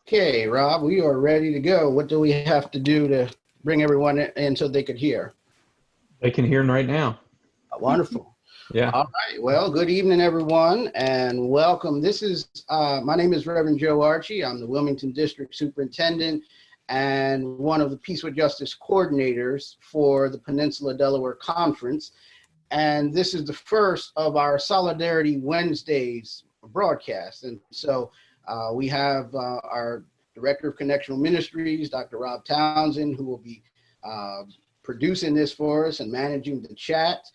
Okay, Rob, we are ready to go. What do we have to do to bring everyone in so they could hear? They can hear right now. Wonderful. Yeah. All right. Well, good evening, everyone, and welcome. My name is Reverend Joe Archie. I'm the Wilmington District Superintendent and one of the Peace with Justice coordinators for the Peninsula-Delaware Conference. And this is the first of our Solidarity Wednesdays broadcast. And so we have our Director of Connectional Ministries, Dr. Rob Townsend, who will be producing this for us and managing the chat.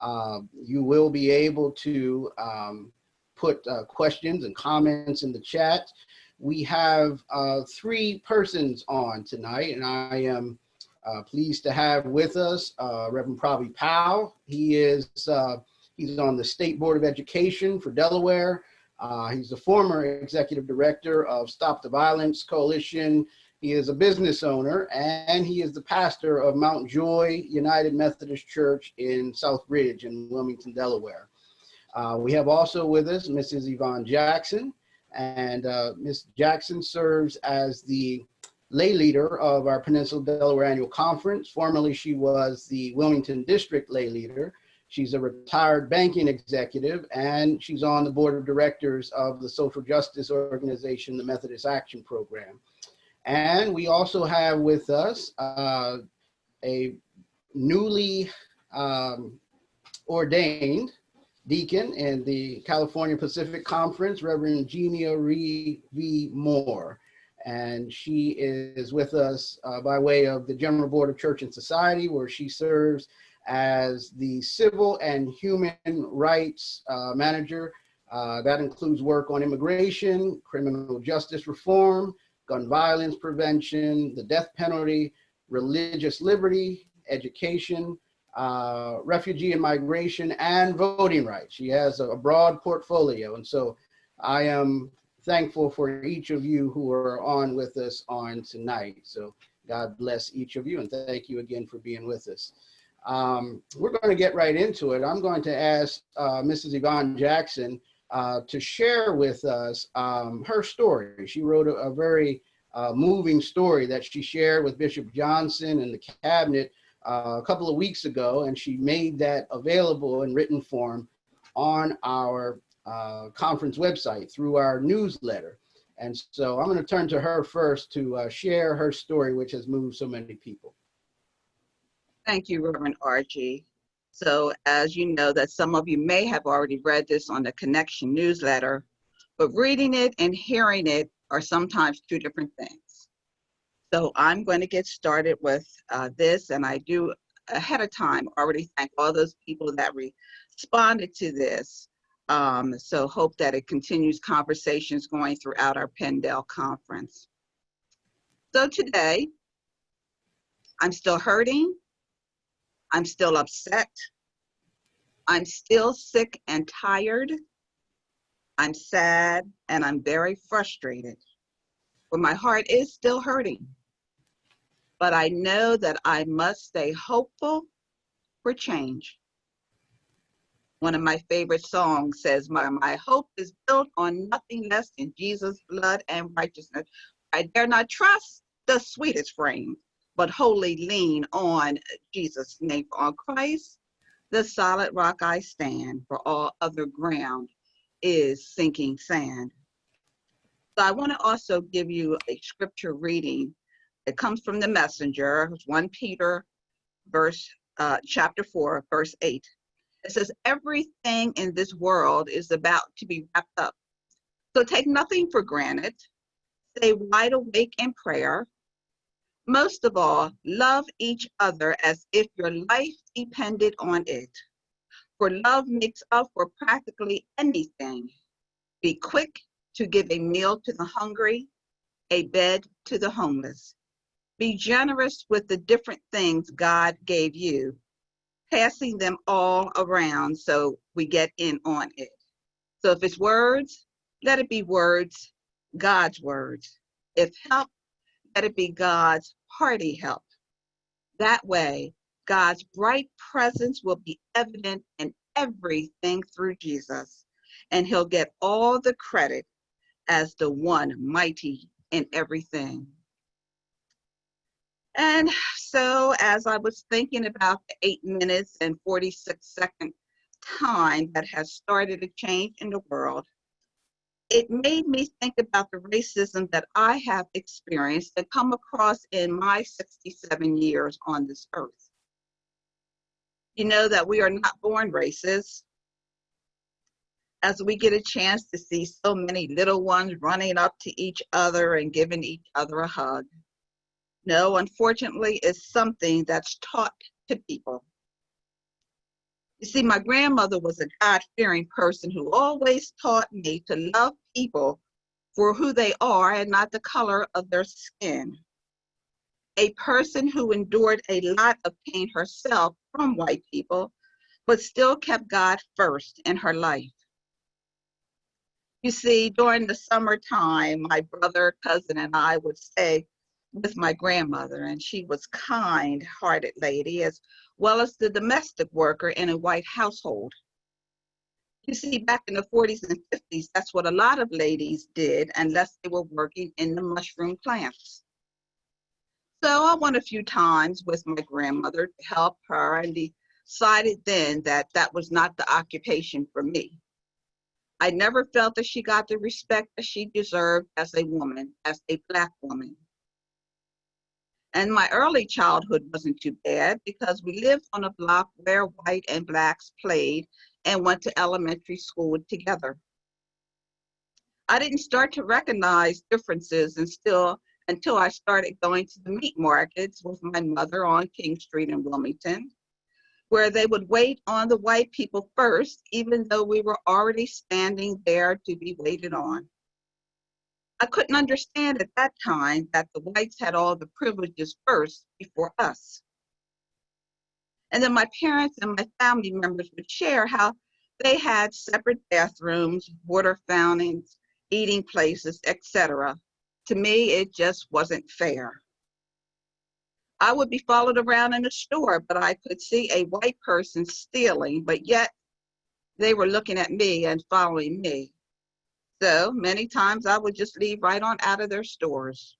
You will be able to put questions and comments in the chat. We have three persons on tonight, and I am pleased to have with us Reverend Provey Powell. He's on the State Board of Education for Delaware. He's the former executive director of Stop the Violence Coalition. He is a business owner, and he is the pastor of Mount Joy United Methodist Church in South Ridge in Wilmington, Delaware. We have also with us Mrs. Yvonne Jackson, and Ms. Jackson serves as the lay leader of our Peninsula-Delaware Annual Conference. Formerly, she was the Wilmington District lay leader. She's a retired banking executive, and she's on the board of directors of the social justice organization, the Methodist Action Program. And we also have with us a newly ordained deacon in the California Pacific Conference, Reverend Jeania Ree Moore. And she is with us by way of the General Board of Church and Society, where she serves as the Civil and Human Rights Manager. That includes work on immigration, criminal justice reform, gun violence prevention, the death penalty, religious liberty, education, refugee and migration, and voting rights. She has a broad portfolio. And so I am thankful for each of you who are on with us on tonight. So God bless each of you, and thank you again for being with us. We're going to get right into it. I'm going to ask Mrs. Yvonne Jackson to share with us her story. She wrote a very moving story that she shared with Bishop Johnson and the cabinet a couple of weeks ago, and she made that available in written form on our conference website through our newsletter. And so I'm going to turn to her first to share her story, which has moved so many people. Thank you, Reverend Archie. So as you know, that some of you may have already read this on the Connection newsletter, but reading it and hearing it are sometimes two different things. So I'm going to get started with this, and I do ahead of time already thank all those people that responded to this. So hope that it continues conversations going throughout our Pendel conference. So today, I'm still hurting. I'm still upset. I'm still sick and tired. I'm sad and I'm very frustrated. But my heart is still hurting. But I know that I must stay hopeful for change. One of my favorite songs says, my hope is built on nothing less than Jesus' blood and righteousness. I dare not trust the sweetest frame, but wholly lean on Jesus' name. On Christ, the solid rock I stand, for all other ground is sinking sand. So I want to also give you a scripture reading. It comes from the Messenger, 1 Peter, chapter 4, verse 8. It says, everything in this world is about to be wrapped up. So take nothing for granted. Stay wide awake in prayer. Most of all, love each other as if your life depended on it. For love makes up for practically anything. Be quick to give a meal to the hungry, a bed to the homeless. Be generous with the different things God gave you, passing them all around so we get in on it. So if it's words, let it be words, God's words. If help, let it be God's hearty help. That way, God's bright presence will be evident in everything through Jesus, and he'll get all the credit as the one mighty in everything. And so as I was thinking about the 8 minutes and 46-second time that has started a change in the world, it made me think about the racism that I have experienced and come across in my 67 years on this earth. You know that we are not born racist. As we get a chance to see so many little ones running up to each other and giving each other a hug. No, unfortunately, it's something that's taught to people. You see, my grandmother was a God-fearing person who always taught me to love people for who they are and not the color of their skin. A person who endured a lot of pain herself from white people, but still kept God first in her life. You see, during the summertime, my brother, cousin, and I would stay with my grandmother, and she was a kind-hearted lady, as well as the domestic worker in a white household. You see, back in the 40s and 50s, that's what a lot of ladies did, unless they were working in the mushroom plants. So I went a few times with my grandmother to help her and decided then that that was not the occupation for me. I never felt that she got the respect that she deserved as a woman, as a Black woman. And my early childhood wasn't too bad because we lived on a block where white and Blacks played and went to elementary school together. I didn't start to recognize differences until I started going to the meat markets with my mother on King Street in Wilmington, where they would wait on the white people first, even though we were already standing there to be waited on. I couldn't understand at that time that the whites had all the privileges first before us. And then my parents and my family members would share how they had separate bathrooms, water fountains, eating places, etc. To me, it just wasn't fair. I would be followed around in the store, but I could see a white person stealing, but yet they were looking at me and following me. So many times I would just leave right on out of their stores.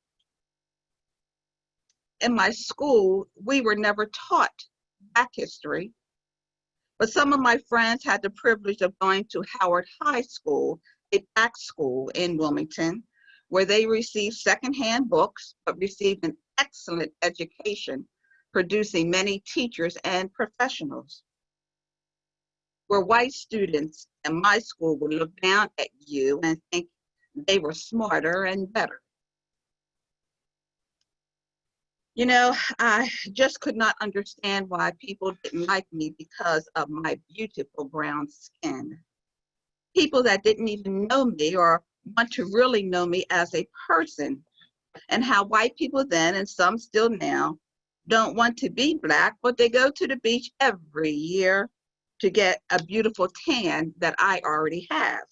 In my school, we were never taught Black history, but some of my friends had the privilege of going to Howard High School, a Black school in Wilmington, where they received secondhand books, but received an excellent education, producing many teachers and professionals. Where white students in my school would look down at you and think they were smarter and better. You know, I just could not understand why people didn't like me because of my beautiful brown skin. People that didn't even know me or want to really know me as a person, and how white people then, and some still now, don't want to be Black, but they go to the beach every year to get a beautiful tan that I already have.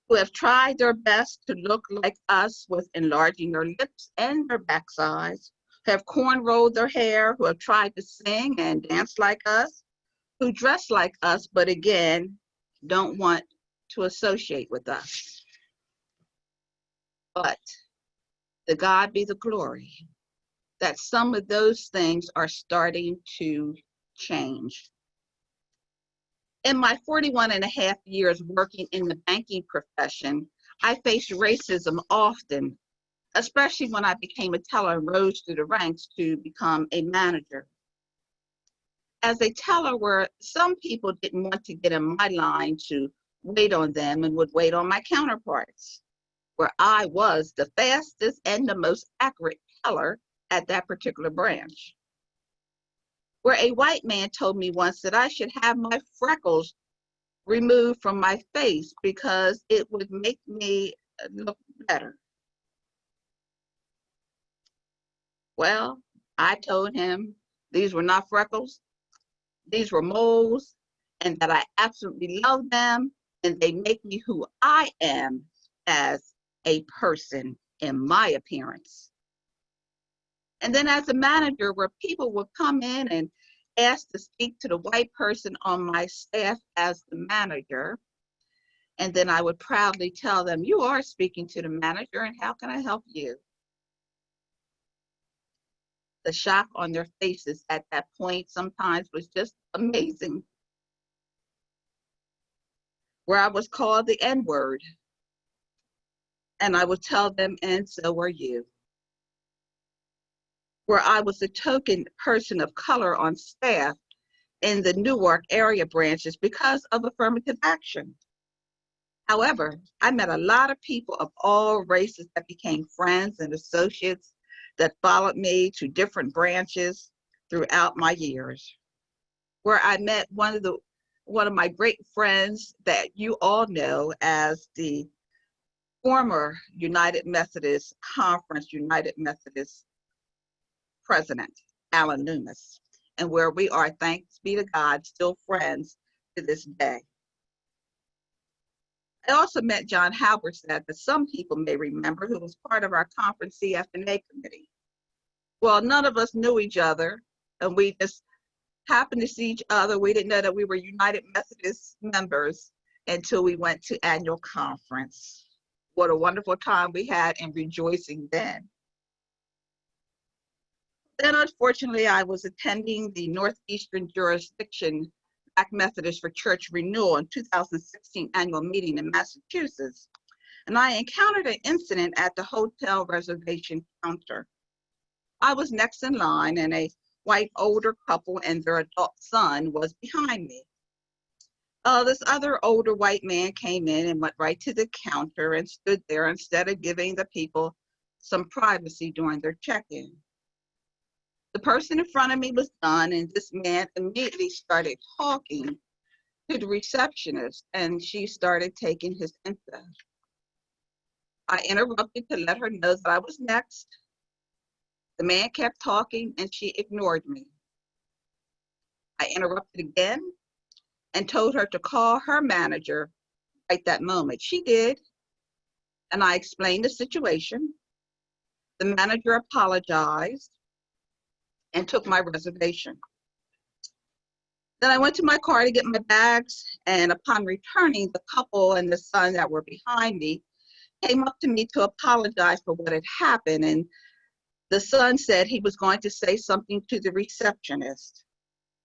Who have tried their best to look like us with enlarging their lips and their backsides, who have cornrowed their hair, who have tried to sing and dance like us, who dress like us, but again, don't want to associate with us. But to God be the glory that some of those things are starting to change. In my 41 and a half years working in the banking profession, I faced racism often, especially when I became a teller and rose through the ranks to become a manager. As a teller, where some people didn't want to get in my line to wait on them and would wait on my counterparts, where I was the fastest and the most accurate teller at that particular branch. Where a white man told me once that I should have my freckles removed from my face because it would make me look better. Well, I told him these were not freckles, these were moles, and that I absolutely love them, and they make me who I am as a person in my appearance. And then as a manager, where people would come in and ask to speak to the white person on my staff as the manager, And then I would proudly tell them, you are speaking to the manager, and how can I help you? The shock on their faces at that point sometimes was just amazing. Where I was called the N-word, and I would tell them, and so are you. Where I was a token person of color on staff in the Newark area branches because of affirmative action. However, I met a lot of people of all races that became friends and associates that followed me to different branches throughout my years. Where I met one of my great friends that you all know as the former United Methodist Conference, United Methodist President, Alan Loomis, and where we are, thanks be to God, still friends to this day. I also met John Halberstadt, that some people may remember, who was part of our conference CF&A committee. Well, none of us knew each other, and we just happened to see each other. We didn't know that we were United Methodist members until we went to annual conference. What a wonderful time we had and rejoicing then. Then, unfortunately, I was attending the Northeastern Jurisdiction Black Methodist for Church Renewal in 2016 annual meeting in Massachusetts, and I encountered an incident at the hotel reservation counter. I was next in line, and a white older couple and their adult son was behind me. This other older white man came in and went right to the counter and stood there instead of giving the people some privacy during their check-in. The person in front of me was done, and this man immediately started talking to the receptionist, and she started taking his info. I interrupted to let her know that I was next. The man kept talking, and she ignored me. I interrupted again and told her to call her manager right that moment. She did, and I explained the situation. The manager apologized and took my reservation. Then I went to my car to get my bags, and upon returning, the couple and the son that were behind me came up to me to apologize for what had happened, and the son said he was going to say something to the receptionist,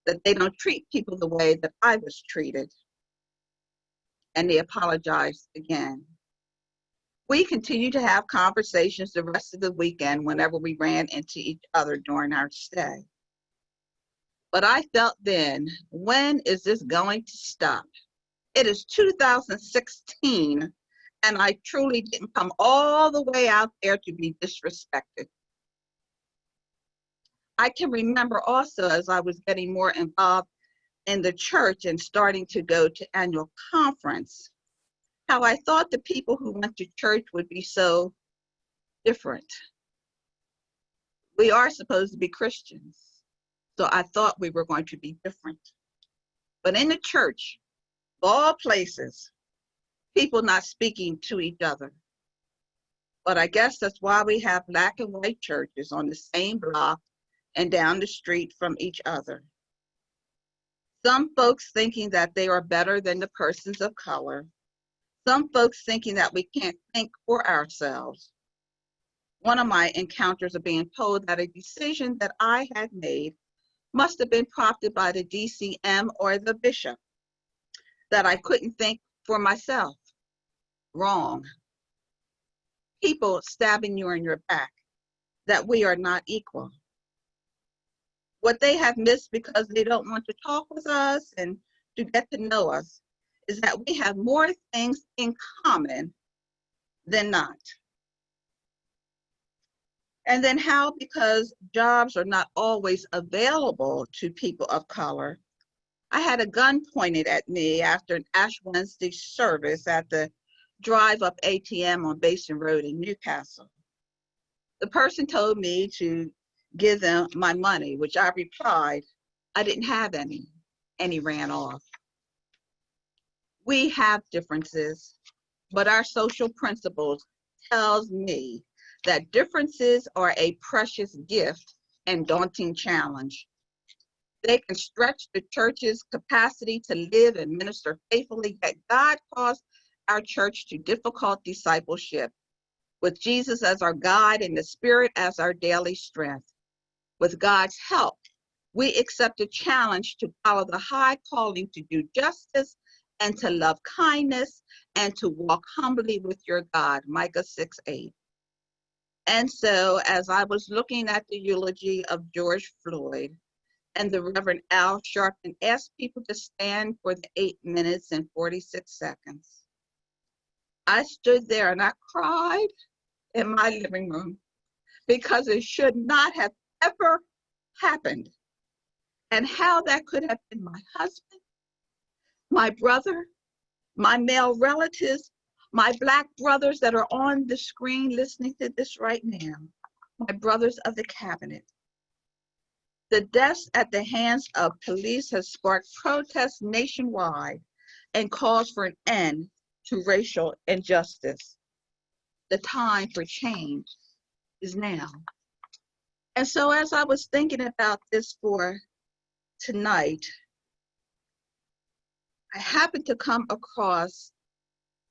that they don't treat people the way that I was treated, and they apologized again. We continued to have conversations the rest of the weekend whenever we ran into each other during our stay. But I felt then, when is this going to stop? It is 2016, and I truly didn't come all the way out there to be disrespected. I can remember also, as I was getting more involved in the church and starting to go to annual conference, how I thought the people who went to church would be so different. We are supposed to be Christians, so I thought we were going to be different. But in the church, of all places, people not speaking to each other. But I guess that's why we have black and white churches on the same block and down the street from each other. Some folks thinking that they are better than the persons of color. Some folks thinking that we can't think for ourselves. One of my encounters of being told that a decision that I had made must have been prompted by the DCM or the bishop, that I couldn't think for myself. Wrong. People stabbing you in your back, that we are not equal. What they have missed because they don't want to talk with us and to get to know us is that we have more things in common than not. And then how, because jobs are not always available to people of color, I had a gun pointed at me after an Ash Wednesday service at the drive-up ATM on Basin Road in Newcastle. The person told me to give them my money, which I replied, I didn't have any, and he ran off. We have differences, but our social principles tells me that differences are a precious gift and daunting challenge. They can stretch the church's capacity to live and minister faithfully, yet God calls our church to difficult discipleship, with Jesus as our guide and the Spirit as our daily strength. With God's help, we accept a challenge to follow the high calling to do justice and to love kindness and to walk humbly with your God, Micah 6:8. And so, as I was looking at the eulogy of George Floyd, and the Reverend Al Sharpton asked people to stand for the 8 minutes and 46 seconds, I stood there and I cried in my living room because it should not have ever happened. And how that could have been my husband, my brother, my male relatives, my Black brothers that are on the screen listening to this right now, my brothers of the cabinet. The deaths at the hands of police has sparked protests nationwide and calls for an end to racial injustice. The time for change is now. And so as I was thinking about this for tonight, I happened to come across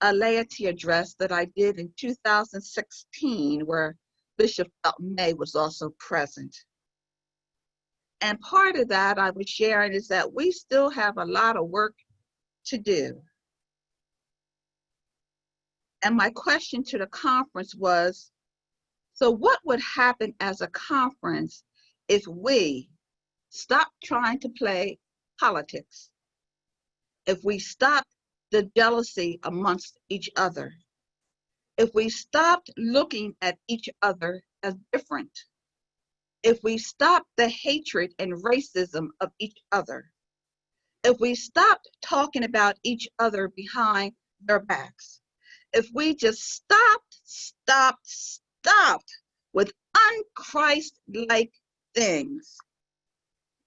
a laity address that I did in 2016 where Bishop Felton May was also present. And part of that I was sharing is that we still have a lot of work to do. And my question to the conference was, so what would happen as a conference if we stopped trying to play politics? If we stopped the jealousy amongst each other? If we stopped looking at each other as different? If we stopped the hatred and racism of each other? If we stopped talking about each other behind their backs? If we just stopped with un-Christ-like things,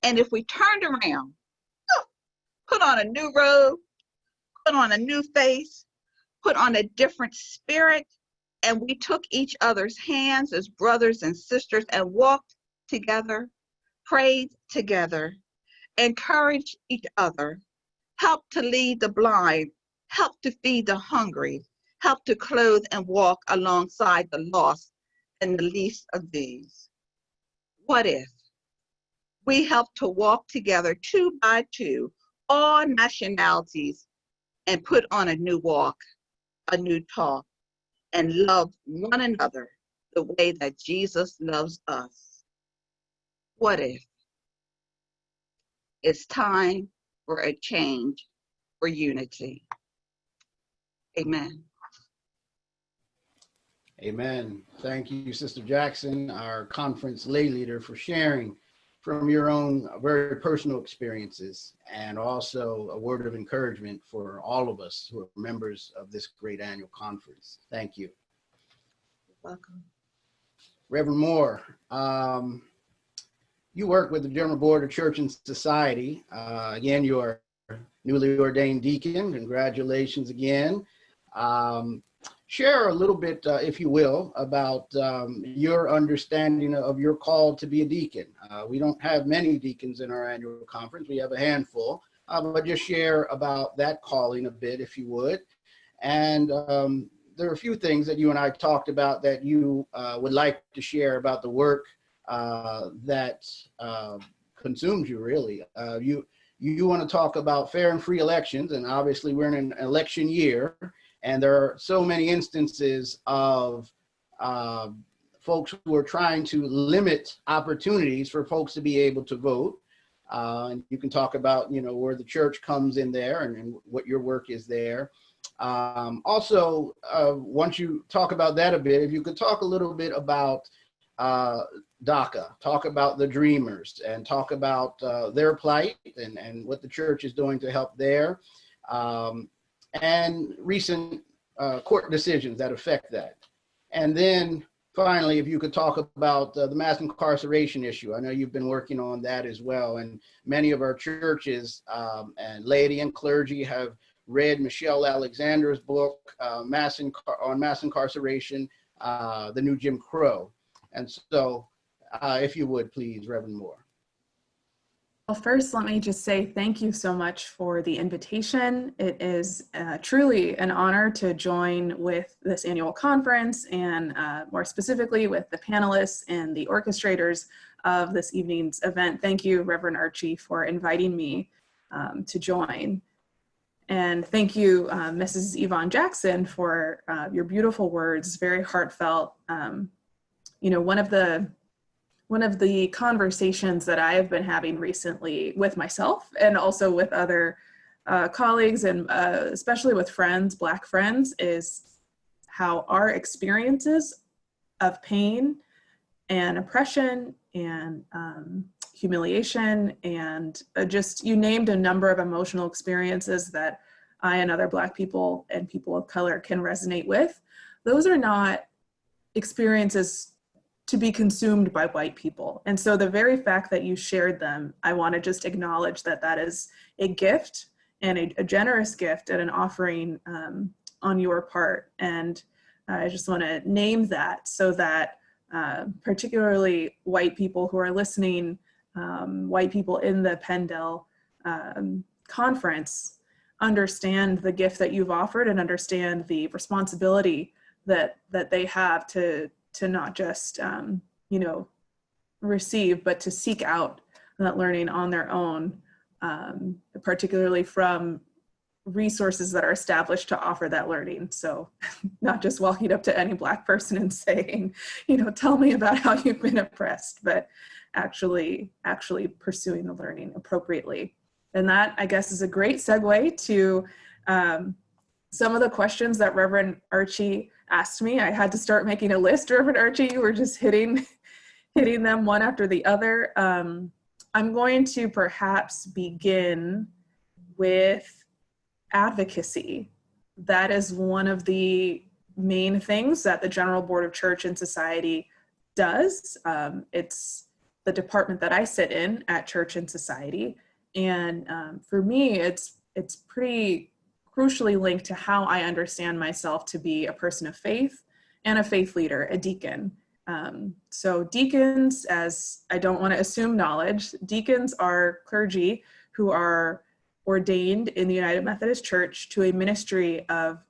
and if we turned around, put on a new robe, put on a new face, put on a different spirit, and we took each other's hands as brothers and sisters and walked together, prayed together, encouraged each other, helped to lead the blind, helped to feed the hungry, helped to clothe and walk alongside the lost and the least of these. What if we helped to walk together 2 by 2, all nationalities, and put on a new walk, a new talk, and love one another the way that Jesus loves us? What if? It's time for a change for unity. Amen. Amen. Thank you, Sister Jackson, our conference lay leader, for sharing from your own very personal experiences, and also a word of encouragement for all of us who are members of this great annual conference. Thank you. You're welcome. Reverend Moore, you work with the General Board of Church and Society. Again, you are newly ordained deacon. Congratulations again. Share a little bit, if you will, about your understanding of your call to be a deacon. We don't have many deacons in our annual conference. We have a handful, but just share about that calling a bit, if you would. And there are a few things that you and I talked about that you would like to share about the work that consumes you, really. You want to talk about fair and free elections, and obviously we're in an election year. And there are so many instances of folks who are trying to limit opportunities for folks to be able to vote. And you can talk about, where the church comes in there and what your work is there. Also, once you talk about that a bit, if you could talk a little bit about DACA, talk about the Dreamers, and talk about their plight and what the church is doing to help there. And recent court decisions that affect that. And then finally, if you could talk about the mass incarceration issue. I know you've been working on that as well. And many of our churches and laity and clergy have read Michelle Alexander's book, on mass incarceration, The New Jim Crow. And so if you would, please, Reverend Moore. Well, first, let me just say thank you so much for the invitation. It is truly an honor to join with this annual conference and more specifically with the panelists and the orchestrators of this evening's event. Thank you, Reverend Archie, for inviting me to join. And thank you, Mrs. Yvonne Jackson, for your beautiful words, very heartfelt. You know, one of the conversations that I have been having recently with myself and also with other colleagues and especially with friends, Black friends, is how our experiences of pain and oppression and humiliation and just, you named a number of emotional experiences that I and other Black people and people of color can resonate with. Those are not experiences to be consumed by white people. And so the very fact that you shared them, I want to just acknowledge that that is a gift and a generous gift and an offering on your part. And I just want to name that so that particularly white people who are listening, white people in the Pendel conference, understand the gift that you've offered and understand the responsibility that they have to not just, you know, receive, but to seek out that learning on their own, particularly from resources that are established to offer that learning. So not just walking up to any Black person and saying, you know, tell me about how you've been oppressed, but actually pursuing the learning appropriately. And that, I guess, is a great segue to some of the questions that Reverend Archie asked me. I had to start making a list, Reverend Archie. You were just hitting them one after the other. I'm going to perhaps begin with advocacy. That is one of the main things that the General Board of Church and Society does. It's the department that I sit in at Church and Society. And for me, it's pretty crucially linked to how I understand myself to be a person of faith and a faith leader, a deacon. So deacons, as I don't want to assume knowledge, deacons are clergy who are ordained in the United Methodist Church to a ministry of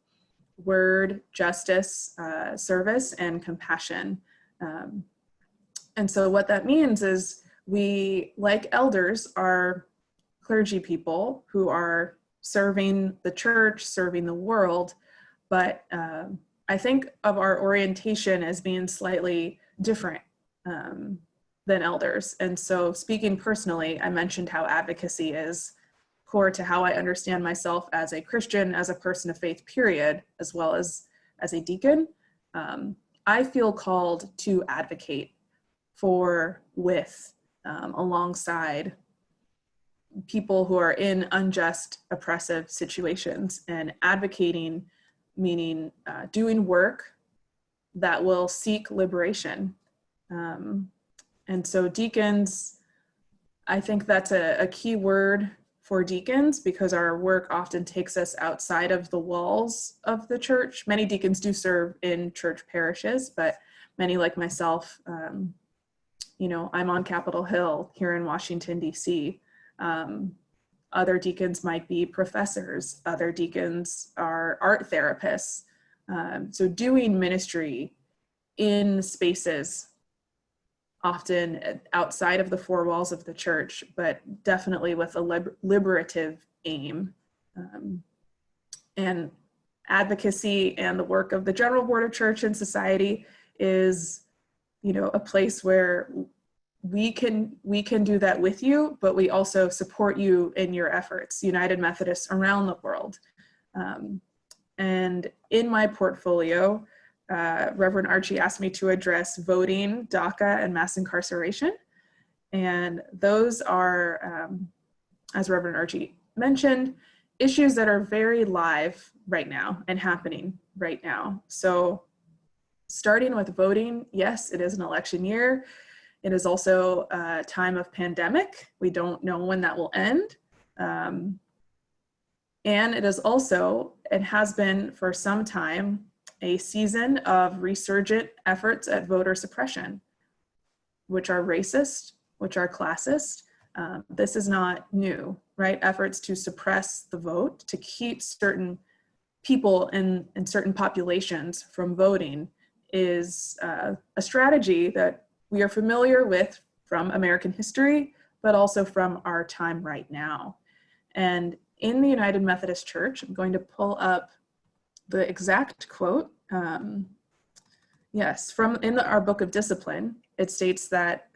word, justice, service, and compassion. And so what that means is we, like elders, are clergy people who are serving the church, serving the world, but I think of our orientation as being slightly different than elders. And so speaking personally, I mentioned how advocacy is core to how I understand myself as a Christian, as a person of faith, period, as well as a deacon. I feel called to advocate for, with, alongside people who are in unjust, oppressive situations, and advocating, meaning doing work that will seek liberation. And so deacons, I think that's a key word for deacons because our work often takes us outside of the walls of the church. Many deacons do serve in church parishes, but many like myself, you know, I'm on Capitol Hill here in Washington, DC. Other deacons might be professors. Other deacons are art therapists. So doing ministry in spaces often outside of the four walls of the church, but definitely with a liberative aim. And advocacy and the work of the General Board of Church and Society is, you know, a place where we can do that with you, but we also support you in your efforts, United Methodists around the world. And in my portfolio, Reverend Archie asked me to address voting, DACA, and mass incarceration. And those are, as Reverend Archie mentioned, issues that are very live right now and happening right now. So starting with voting, yes, it is an election year. It is also a time of pandemic. We don't know when that will end. And it is also, it has been for some time, a season of resurgent efforts at voter suppression, which are racist, which are classist, This is not new, right? Efforts to suppress the vote, to keep certain people in certain populations from voting is a strategy that we are familiar with from American history, but also from our time right now. And in the United Methodist Church, I'm going to pull up the exact quote. Yes, from our Book of Discipline, it states that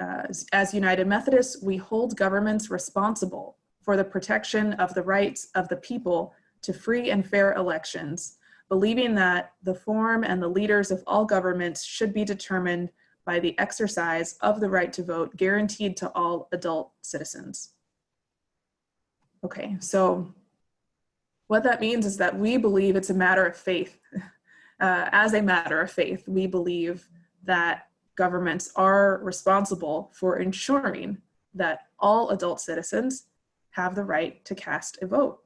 as United Methodists, we hold governments responsible for the protection of the rights of the people to free and fair elections, believing that the form and the leaders of all governments should be determined by the exercise of the right to vote guaranteed to all adult citizens. Okay, so what that means is that we believe it's a matter of faith. As a matter of faith, we believe that governments are responsible for ensuring that all adult citizens have the right to cast a vote.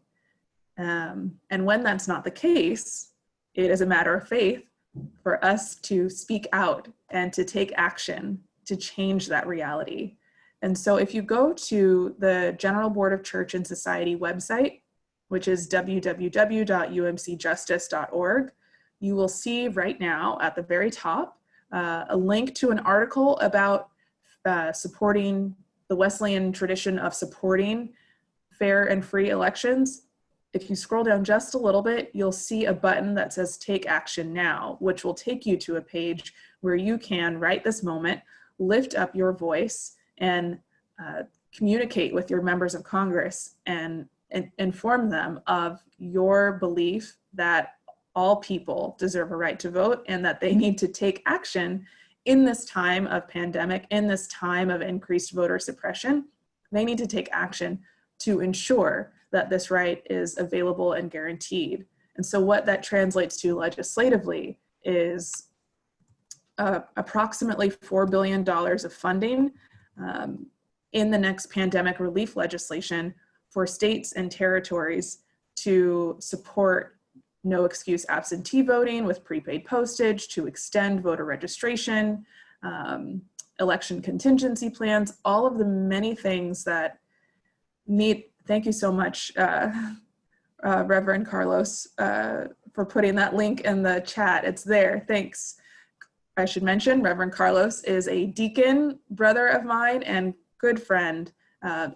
And when that's not the case, it is a matter of faith for us to speak out and to take action to change that reality. And so if you go to the General Board of Church and Society website, which is www.umcjustice.org, you will see right now at the very top a link to an article about supporting the Wesleyan tradition of supporting fair and free elections. If you scroll down just a little bit, you'll see a button that says Take Action Now, which will take you to a page where you can, right this moment, lift up your voice and communicate with your members of Congress and inform them of your belief that all people deserve a right to vote and that they need to take action in this time of pandemic, in this time of increased voter suppression. They need to take action to ensure that this right is available and guaranteed. And so what that translates to legislatively is approximately $4 billion of funding in the next pandemic relief legislation for states and territories to support no excuse absentee voting with prepaid postage, to extend voter registration, election contingency plans, all of the many things that need. Thank you so much, Reverend Carlos, for putting that link in the chat. It's there, thanks. I should mention Reverend Carlos is a deacon brother of mine and good friend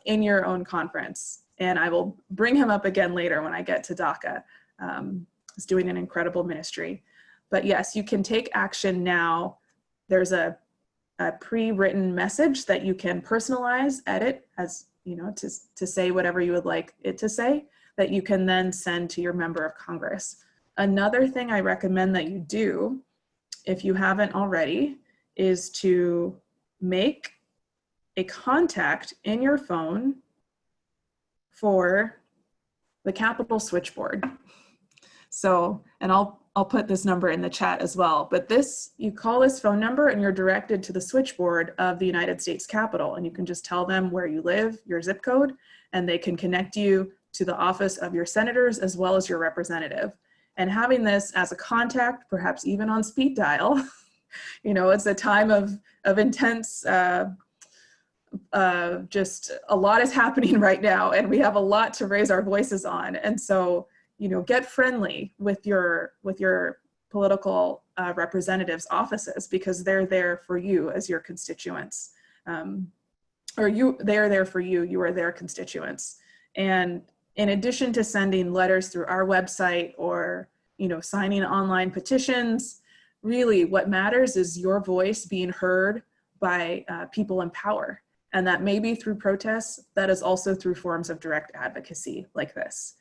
in your own conference. And I will bring him up again later when I get to DACA. He's doing an incredible ministry. But yes, you can take action now. There's a pre-written message that you can personalize, edit, as you know, to say whatever you would like it to say, that you can then send to your member of Congress. Another thing I recommend that you do, if you haven't already, is to make a contact in your phone for the Capitol switchboard. So, and I'll put this number in the chat as well, but you call this phone number and you're directed to the switchboard of the United States Capitol, and you can just tell them where you live, your zip code, and they can connect you to the office of your senators as well as your representative. And having this as a contact, perhaps even on speed dial, you know, it's a time of intense, just a lot is happening right now, and we have a lot to raise our voices on. And so, you know, get friendly with your political representatives' offices, because they're there for you as your constituents, they're there for you, you are their constituents. And in addition to sending letters through our website or, you know, signing online petitions, really what matters is your voice being heard by people in power. And that may be through protests, that is also through forms of direct advocacy like this.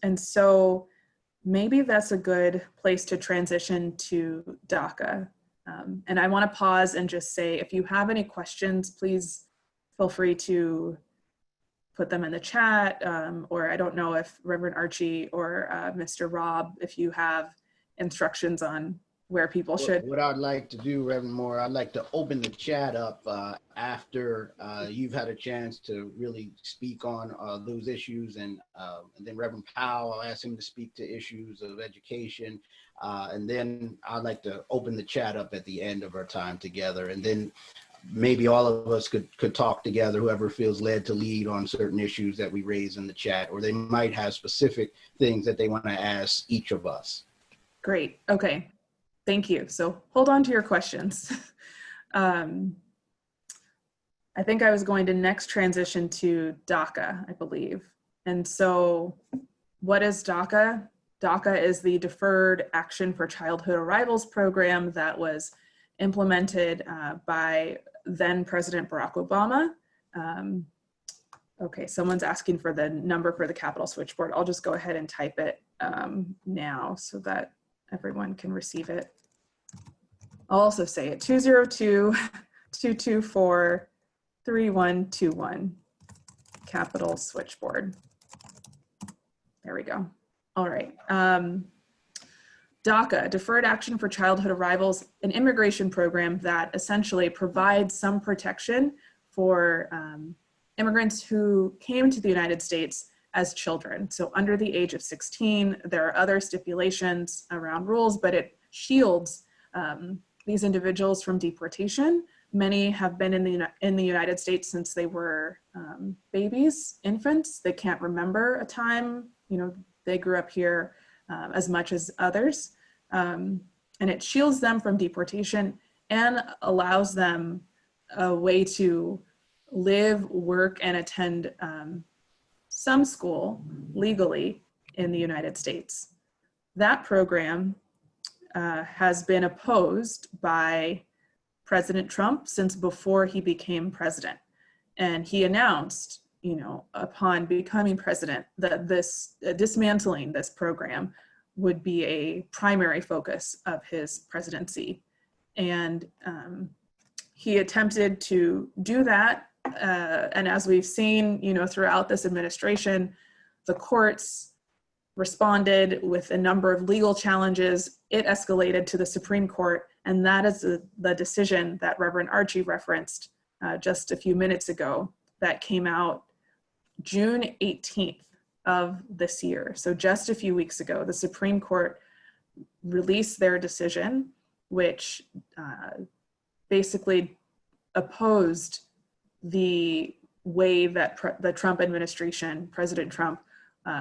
And so maybe that's a good place to transition to DACA. And I want to pause and just say, if you have any questions, please feel free to put them in the chat, or I don't know if Reverend Archie or Mr. Rob, if you have instructions on where people should. What I'd like to do, Reverend Moore, I'd like to open the chat up after you've had a chance to really speak on those issues, and then Reverend Powell, I'll ask him to speak to issues of education, and then I'd like to open the chat up at the end of our time together, and then maybe all of us could talk together, whoever feels led to lead on certain issues that we raise in the chat, or they might have specific things that they want to ask each of us. Great. Okay. Thank you. So hold on to your questions. I think I was going to next transition to DACA, I believe. And so what is DACA? DACA is the Deferred Action for Childhood Arrivals program that was implemented by then President Barack Obama. Okay, someone's asking for the number for the Capitol switchboard. I'll just go ahead and type it now so that everyone can receive it. I'll also say it, 202-224-3121, Capitol switchboard. There we go. All right. DACA, Deferred Action for Childhood Arrivals, an immigration program that essentially provides some protection for immigrants who came to the United States as children. So under the age of 16, there are other stipulations around rules, but it shields these individuals from deportation. Many have been in the United States since they were babies, infants. They can't remember a time, you know, they grew up here as much as others. And it shields them from deportation and allows them a way to live, work, and attend some school legally in the United States. That program has been opposed by President Trump since before he became president. And he announced, you know, upon becoming president, that dismantling this program would be a primary focus of his presidency. And he attempted to do that. And as we've seen, you know, throughout this administration, the courts responded with a number of legal challenges. It escalated to the Supreme Court, and that is the decision that Reverend Archie referenced just a few minutes ago that came out June 18th of this year. So just a few weeks ago, the Supreme Court released their decision, which basically opposed the way that the Trump administration, President Trump,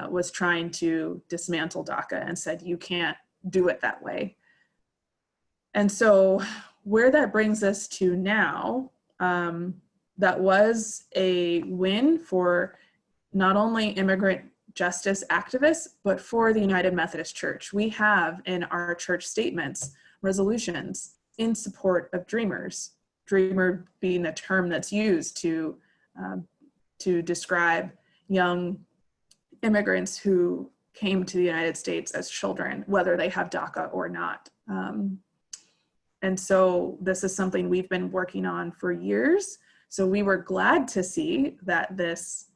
was trying to dismantle DACA and said, you can't do it that way. And so where that brings us to now, that was a win for not only immigrant justice activists, but for the United Methodist Church. We have in our church statements, resolutions in support of dreamers, dreamer being the term that's used to describe young immigrants who came to the United States as children, whether they have DACA or not. And so this is something we've been working on for years. So we were glad to see that this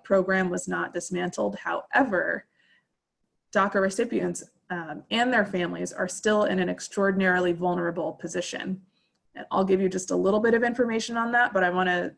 program was not dismantled. However, DACA recipients and their families are still in an extraordinarily vulnerable position. And I'll give you just a little bit of information on that, but I want to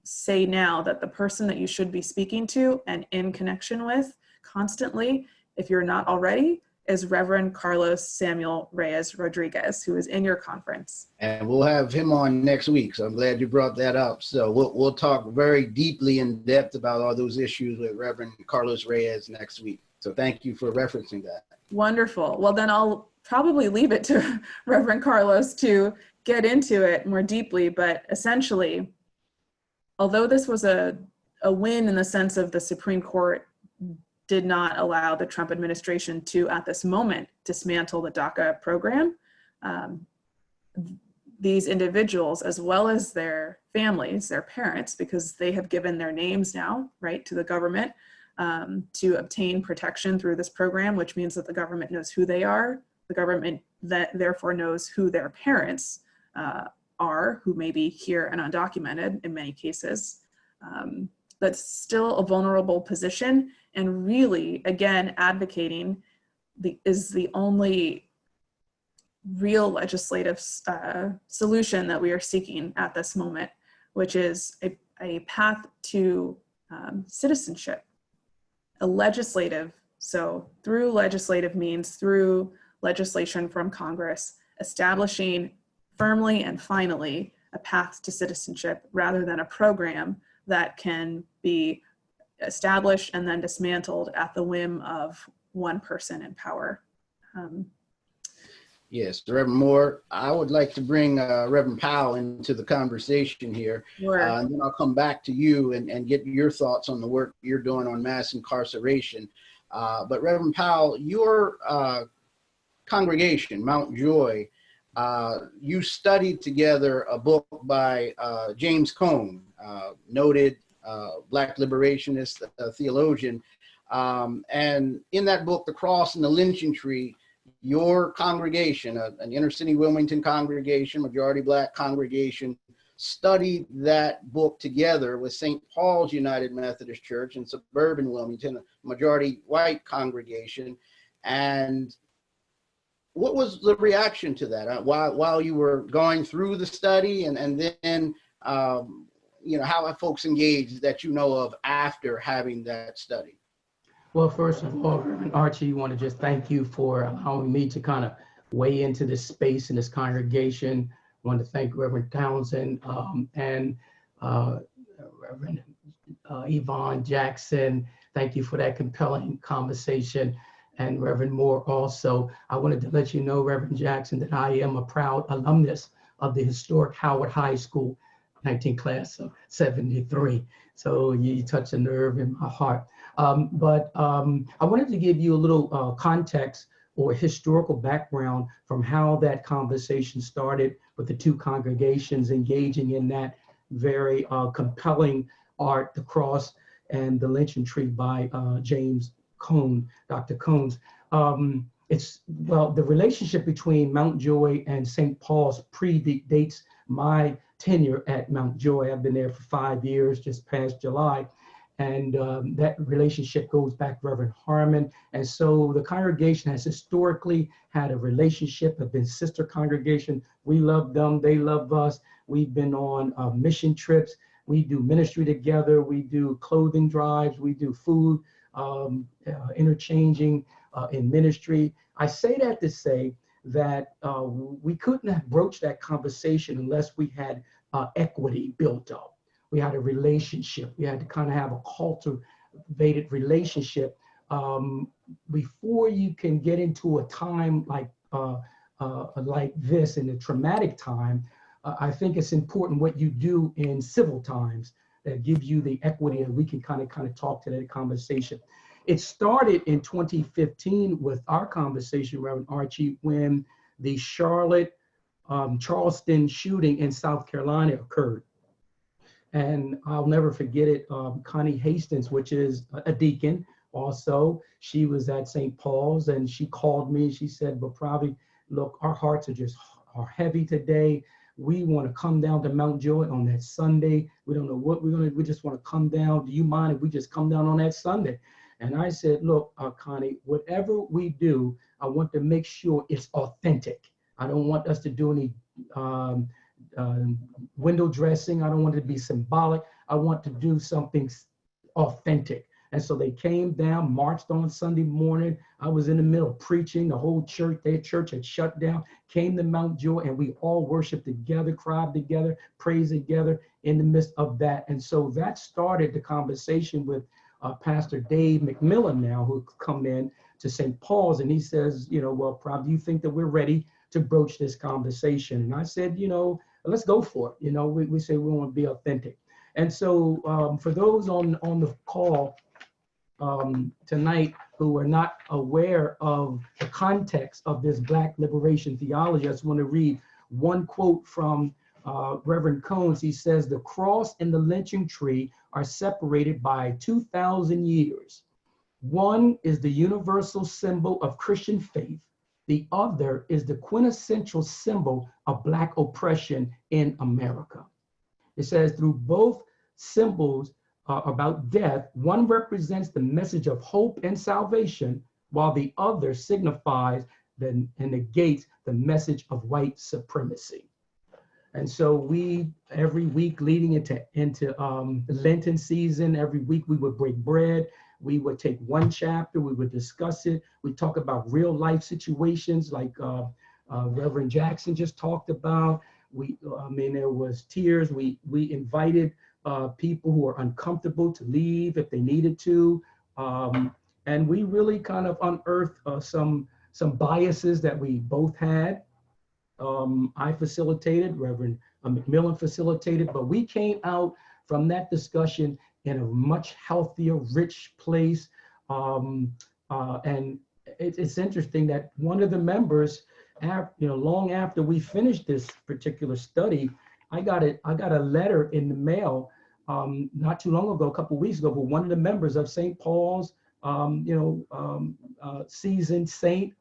say now that the person that you should be speaking to and in connection with constantly, if you're not already, is Reverend Carlos Samuel Reyes Rodriguez, who is in your conference. And we'll have him on next week. So I'm glad you brought that up. So we'll talk very deeply in depth about all those issues with Reverend Carlos Reyes next week. So thank you for referencing that. Wonderful. Well, then I'll probably leave it to Reverend Carlos to get into it more deeply. But essentially, although this was a win in the sense of the Supreme Court did not allow the Trump administration to, at this moment, dismantle the DACA program, these individuals, as well as their families, their parents, because they have given their names now, right, to the government to obtain protection through this program, which means that the government knows who they are. The government that therefore knows who their parents are, who may be here and undocumented in many cases. That's still a vulnerable position, and really, again, advocating is the only real legislative solution that we are seeking at this moment, which is a path to citizenship, a legislative, so through legislative means, through legislation from Congress, establishing firmly and finally a path to citizenship rather than a program that can be established and then dismantled at the whim of one person in power. Yes, Reverend Moore, I would like to bring Reverend Powell into the conversation here. Sure. And then I'll come back to you and get your thoughts on the work you're doing on mass incarceration. But Reverend Powell, your congregation, Mount Joy, you studied together a book by James Cone, noted Black liberationist theologian. And in that book, The Cross and the Lynching Tree, your congregation, an inner city Wilmington congregation, majority Black congregation, studied that book together with St. Paul's United Methodist Church in suburban Wilmington, a majority white congregation. And what was the reaction to that while you were going through the study, and then how have folks engaged that you know of after having that study? Well, first of all, Reverend Archie, I want to just thank you for allowing me to kind of weigh into this space in this congregation. I want to thank Reverend Townsend and Reverend Yvonne Jackson. Thank you for that compelling conversation. And Reverend Moore also. I wanted to let you know, Reverend Jackson, that I am a proud alumnus of the historic Howard High School, 19th class of 73. So you touch a nerve in my heart. But I wanted to give you a little context or historical background from how that conversation started with the two congregations engaging in that very compelling art, The Cross and the Lynching Tree by James Cone, Dr. Cones. The relationship between Mount Joy and St. Paul's predates my tenure at Mount Joy. I've been there for 5 years, just past July. And that relationship goes back to Reverend Harmon. And so the congregation has historically had a relationship, have been sister congregation. We love them, they love us. We've been on mission trips. We do ministry together. We do clothing drives. We do food interchanging in ministry. I say that to say that we couldn't have broached that conversation unless we had equity built up. We had a relationship. We had to kind of have a cultivated relationship before you can get into a time like this, in a traumatic time. I think it's important what you do in civil times that give you the equity, and we can kind of talk to that conversation. It started in 2015 with our conversation, Reverend Archie, when the Charlotte Charleston shooting in South Carolina occurred. And I'll never forget it. Connie Hastings, which is a deacon also, she was at St. Paul's, and she called me. She said, "But probably, look, our hearts are heavy today. We want to come down to Mount Joy on that Sunday. We don't know what we just want to come down. Do you mind if we just come down on that Sunday?" And I said, "Look, Connie, whatever we do, I want to make sure it's authentic. I don't want us to do any window dressing. I don't want it to be symbolic. I want to do something authentic." And so they came down, marched on Sunday morning. I was in the middle preaching. The whole church, their church had shut down, came to Mount Joy, and we all worshiped together, cried together, praised together in the midst of that. And so that started the conversation with Pastor Dave McMillan now, who come in to St. Paul's, and he says, "Well, Prof, do you think that we're ready to broach this conversation?" And I said, let's go for it. We say we want to be authentic. And so for those on the call tonight who are not aware of the context of this Black liberation theology, I just want to read one quote from Reverend Cones. He says, "The cross and the lynching tree are separated by 2,000 years. One is the universal symbol of Christian faith. The other is the quintessential symbol of Black oppression in America." It says, "Through both symbols about death, one represents the message of hope and salvation, while the other signifies and negates the message of white supremacy." And so we, every week leading into Lenten season, every week we would break bread. We would take one chapter, we would discuss it. We talk about real life situations like Reverend Jackson just talked about. I mean, there was tears. We invited people who are uncomfortable to leave if they needed to. And we really kind of unearthed some biases that we both had. I facilitated, Reverend McMillan facilitated, but we came out from that discussion in a much healthier, rich place. And it's interesting that one of the members, long after we finished this particular study, I got a letter in the mail not too long ago, a couple of weeks ago, but one of the members of St. Paul's, seasoned saint,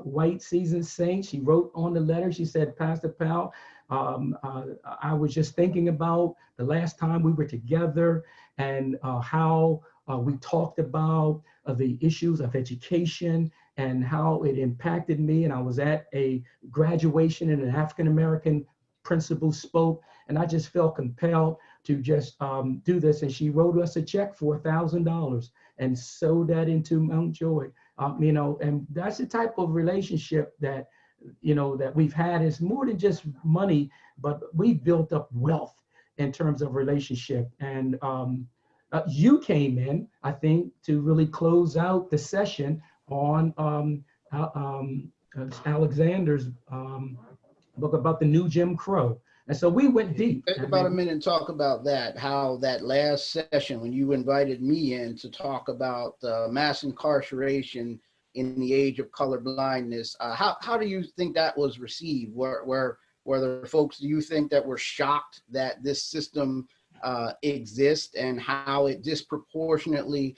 white seasoned saint. She wrote on the letter, she said, Pastor Powell, I was just thinking about the last time we were together and how we talked about the issues of education and how it impacted me. And I was at a graduation and an African-American principal spoke, and I just felt compelled to just do this. And she wrote us a check for $1,000 and sewed that into Mount Joy. And that's the type of relationship that, that we've had. Is more than just money, but we built up wealth in terms of relationship. And you came in, I think, to really close out the session on Alexander's book about the new Jim Crow. And so we went deep. Take about a minute and talk about that, how that last session when you invited me in to talk about mass incarceration in the age of colorblindness, how do you think that was received? Were there folks, do you think, that were shocked that this system exists and how it disproportionately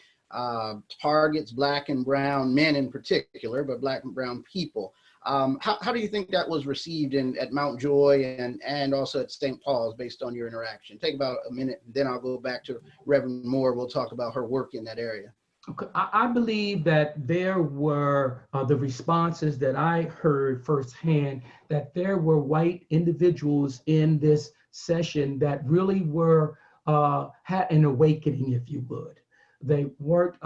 targets Black and brown men in particular, but Black and brown people? How do you think that was received at Mount Joy and also at St. Paul's based on your interaction? Take about a minute, then I'll go back to Reverend Moore. We'll talk about her work in that area. I believe that there were the responses that I heard firsthand, that there were white individuals in this session that really were, had an awakening, if you would. They weren't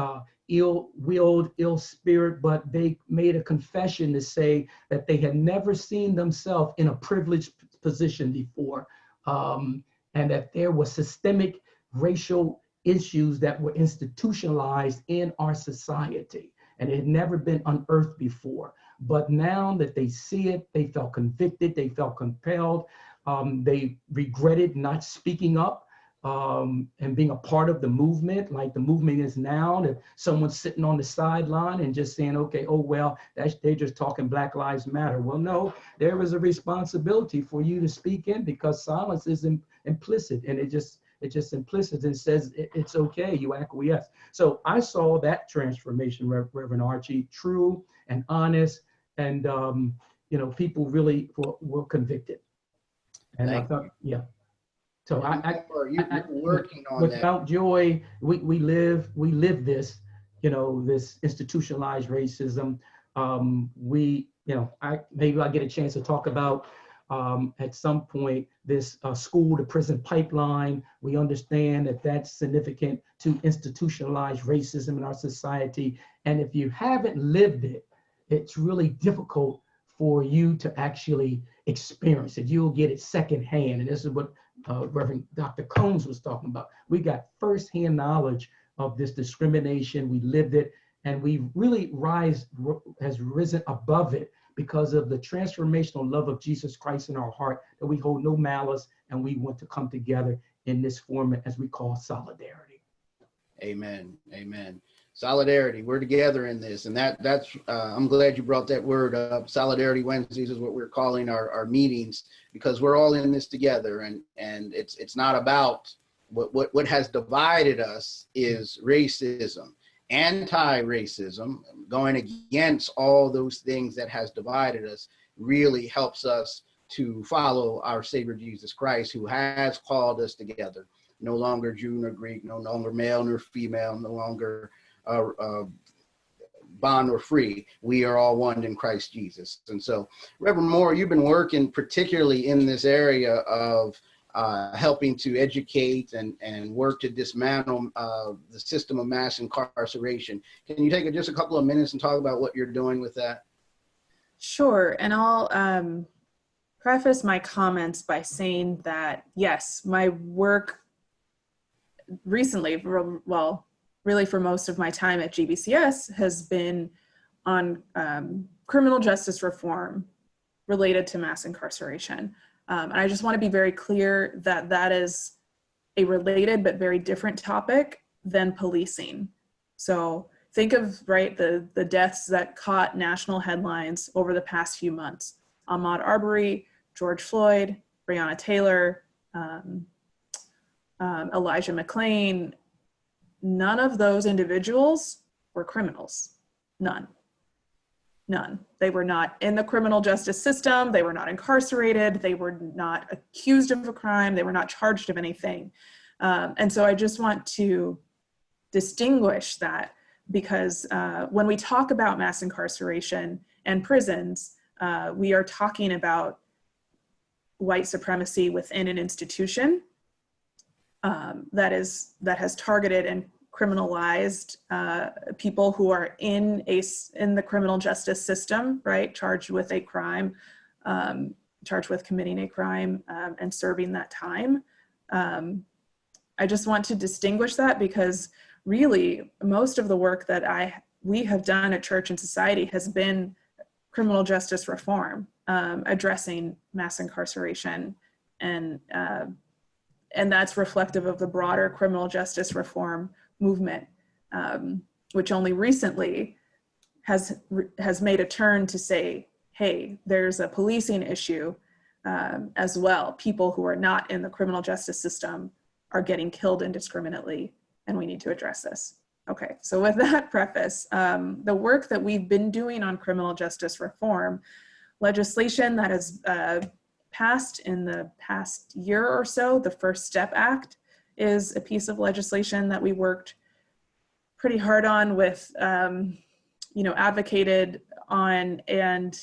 ill-willed, ill-spirit, but they made a confession to say that they had never seen themselves in a privileged position before, and that there was systemic racial issues that were institutionalized in our society, and it had never been unearthed before. But now that they see it, they felt convicted, they felt compelled, they regretted not speaking up and being a part of the movement, like the movement is now, that someone's sitting on the sideline and just saying, okay, oh, well, they're just talking Black Lives Matter. Well, no, there is a responsibility for you to speak in, because silence is implicit, and it's just implicit and says it's okay, you acquiesce. So I saw that transformation, Reverend Archie, true and honest, and people really were convicted. And I thought, yeah. So you're working on with that. Mount Joy, we live this, this institutionalized racism. Maybe I get a chance to talk about at some point this school to prison pipeline. We understand that that's significant to institutionalized racism in our society. And if you haven't lived it, it's really difficult for you to actually experience it. You'll get it secondhand. And this is what Reverend Dr. Combs was talking about. We got firsthand knowledge of this discrimination. We lived it, and we really has risen above it because of the transformational love of Jesus Christ in our heart, that we hold no malice, and we want to come together in this format as we call solidarity. Amen. Amen. Solidarity. We're together in this, and that's. I'm glad you brought that word up. Solidarity Wednesdays is what we're calling our meetings, because we're all in this together, and it's not about what has divided us is racism, anti-racism, going against all those things that has divided us really helps us to follow our Savior Jesus Christ, who has called us together. No longer Jew nor Greek, no longer male nor female, no longer bond or free. We are all one in Christ Jesus. And so, Reverend Moore, you've been working particularly in this area of helping to educate and work to dismantle the system of mass incarceration. Can you take just a couple of minutes and talk about what you're doing with that? Sure, and I'll preface my comments by saying that, yes, my work recently, well, really for most of my time at GBCS, has been on criminal justice reform related to mass incarceration. And I just want to be very clear that that is a related but very different topic than policing. So think of, right, the deaths that caught national headlines over the past few months. Ahmaud Arbery, George Floyd, Breonna Taylor, Elijah McClain. None of those individuals were criminals. None. They were not in the criminal justice system. They were not incarcerated. They were not accused of a crime. They were not charged of anything. And so I just want to distinguish that, because when we talk about mass incarceration and prisons, we are talking about white supremacy within an institution that has targeted and criminalized people who are in the criminal justice system, right? Charged with a crime, charged with committing a crime and serving that time. I just want to distinguish that, because really most of the work that we have done at Church and Society has been criminal justice reform, addressing mass incarceration, and that's reflective of the broader criminal justice reform movement, which only recently has made a turn to say, hey, there's a policing issue as well. People who are not in the criminal justice system are getting killed indiscriminately, and we need to address this. Okay, so with that preface, the work that we've been doing on criminal justice reform, legislation that has passed in the past year or so, the First Step Act is a piece of legislation that we worked pretty hard on with, advocated on, and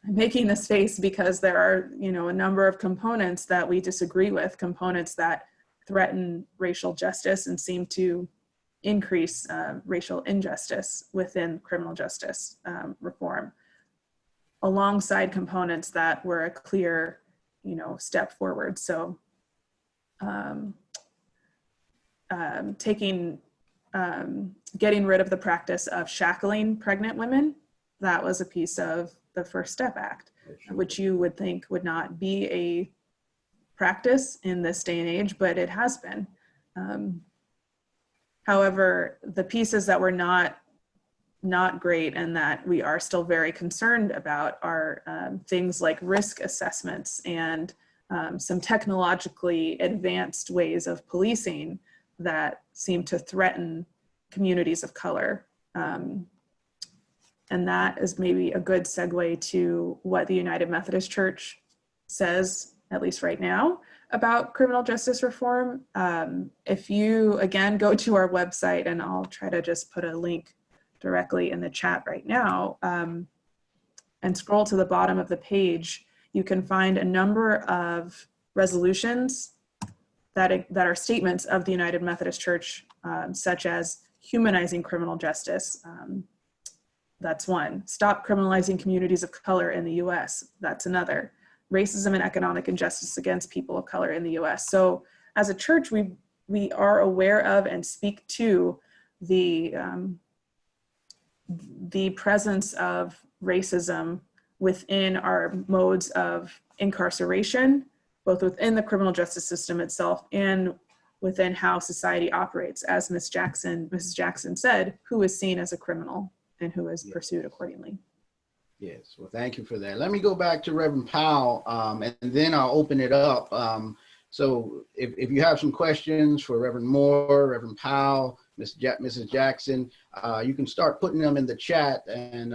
making this face because there are, a number of components that we disagree with, components that threaten racial justice and seem to increase racial injustice within criminal justice reform, alongside components that were a clear, step forward. So getting rid of the practice of shackling pregnant women, that was a piece of the First Step Act, which you would think would not be a practice in this day and age, but it has been. However, the pieces that were not great and that we are still very concerned about are things like risk assessments and some technologically advanced ways of policing that seem to threaten communities of color. And that is maybe a good segue to what the United Methodist Church says, at least right now, about criminal justice reform. If you, again, go to our website, and I'll try to just put a link directly in the chat right now, and scroll to the bottom of the page, you can find a number of resolutions that are statements of the United Methodist Church, such as humanizing criminal justice. That's one. Stop criminalizing communities of color in the US. That's another. Racism and economic injustice against people of color in the US. So as a church, we are aware of and speak to the presence of racism within our modes of incarceration, both within the criminal justice system itself and within how society operates. As Mrs. Jackson said, who is seen as a criminal and who is pursued accordingly. Yes, well, thank you for that. Let me go back to Reverend Powell, and then I'll open it up. So if you have some questions for Reverend Moore, Reverend Powell, Mrs. Jackson, you can start putting them in the chat, and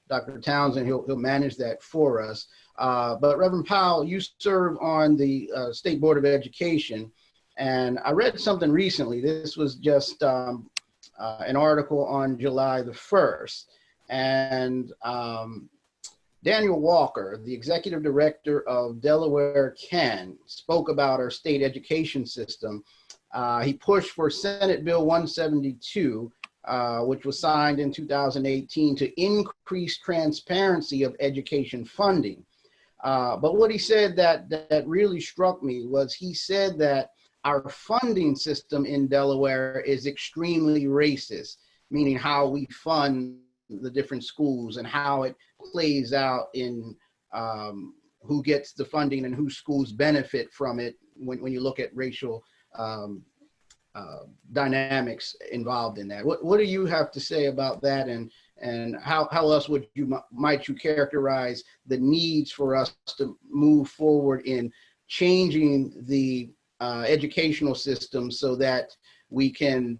Dr. Townsend, he'll manage that for us. But Reverend Powell, you serve on the State Board of Education, and I read something recently. This was just an article on July the 1st, and Daniel Walker, the executive director of Delaware CAN, spoke about our state education system. He pushed for Senate Bill 172, which was signed in 2018, to increase transparency of education funding. But what he said that really struck me was he said that our funding system in Delaware is extremely racist, meaning how we fund the different schools and how it plays out in who gets the funding and whose schools benefit from it when you look at racial dynamics involved in that. What do you have to say about that, and how else might you characterize the needs for us to move forward in changing the educational system so that we can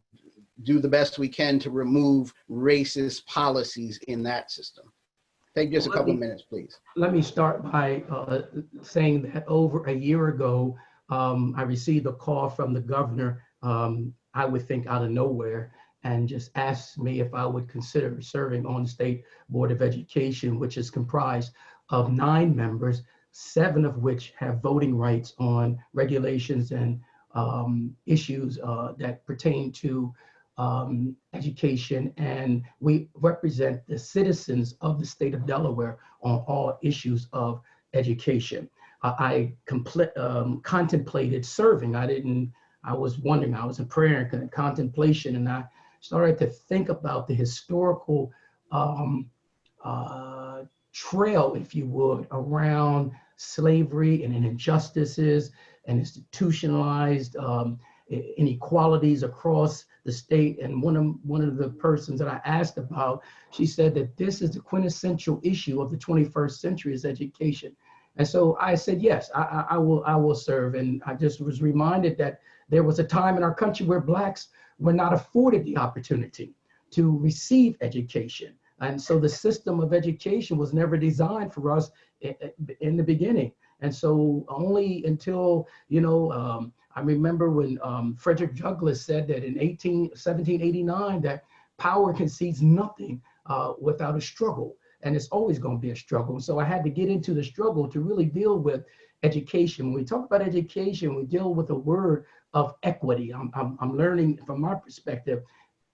do the best we can to remove racist policies in that system? Take just a couple of minutes, please. Let me start by saying that over a year ago, I received a call from the governor, I would think out of nowhere, and just asked me if I would consider serving on the State Board of Education, which is comprised of 9 members, 7 of which have voting rights on regulations and issues that pertain to education, and we represent the citizens of the state of Delaware on all issues of education. I contemplated serving. I was wondering, I was in prayer and contemplation, and I started to think about the historical trail, if you would, around slavery and injustices and institutionalized inequalities across the state. And one of the persons that I asked about, she said that this is the quintessential issue of the 21st century is education. And so I said, yes, I will serve. And I just was reminded that there was a time in our country where Blacks were not afforded the opportunity to receive education. And so the system of education was never designed for us in the beginning. And so only until, I remember when Frederick Douglass said that in 1789 that power concedes nothing without a struggle, and it's always going to be a struggle. So I had to get into the struggle to really deal with education. When we talk about education, we deal with the word of equity. I'm learning from my perspective,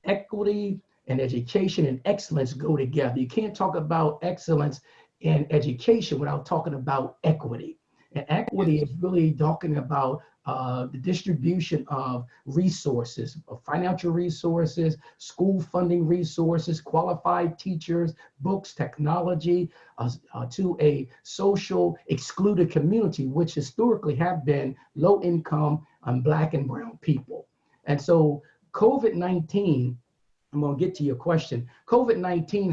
equity and education and excellence go together. You can't talk about excellence in education without talking about equity. And equity is really talking about the distribution of resources, of financial resources, school funding resources, qualified teachers, books, technology, to a social excluded community, which historically have been low income Black and brown people. And so COVID-19, I'm going to get to your question. COVID-19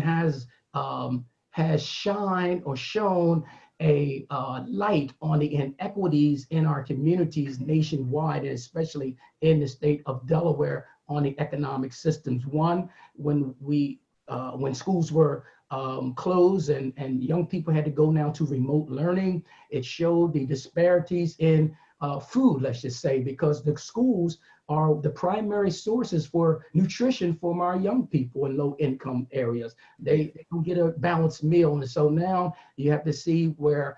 has shined or shown a light on the inequities in our communities nationwide, and especially in the state of Delaware on the economic systems. One, when schools were closed and young people had to go now to remote learning, it showed the disparities in food, let's just say, because the schools are the primary sources for nutrition for our young people in low income areas. They don't get a balanced meal. And so now you have to see where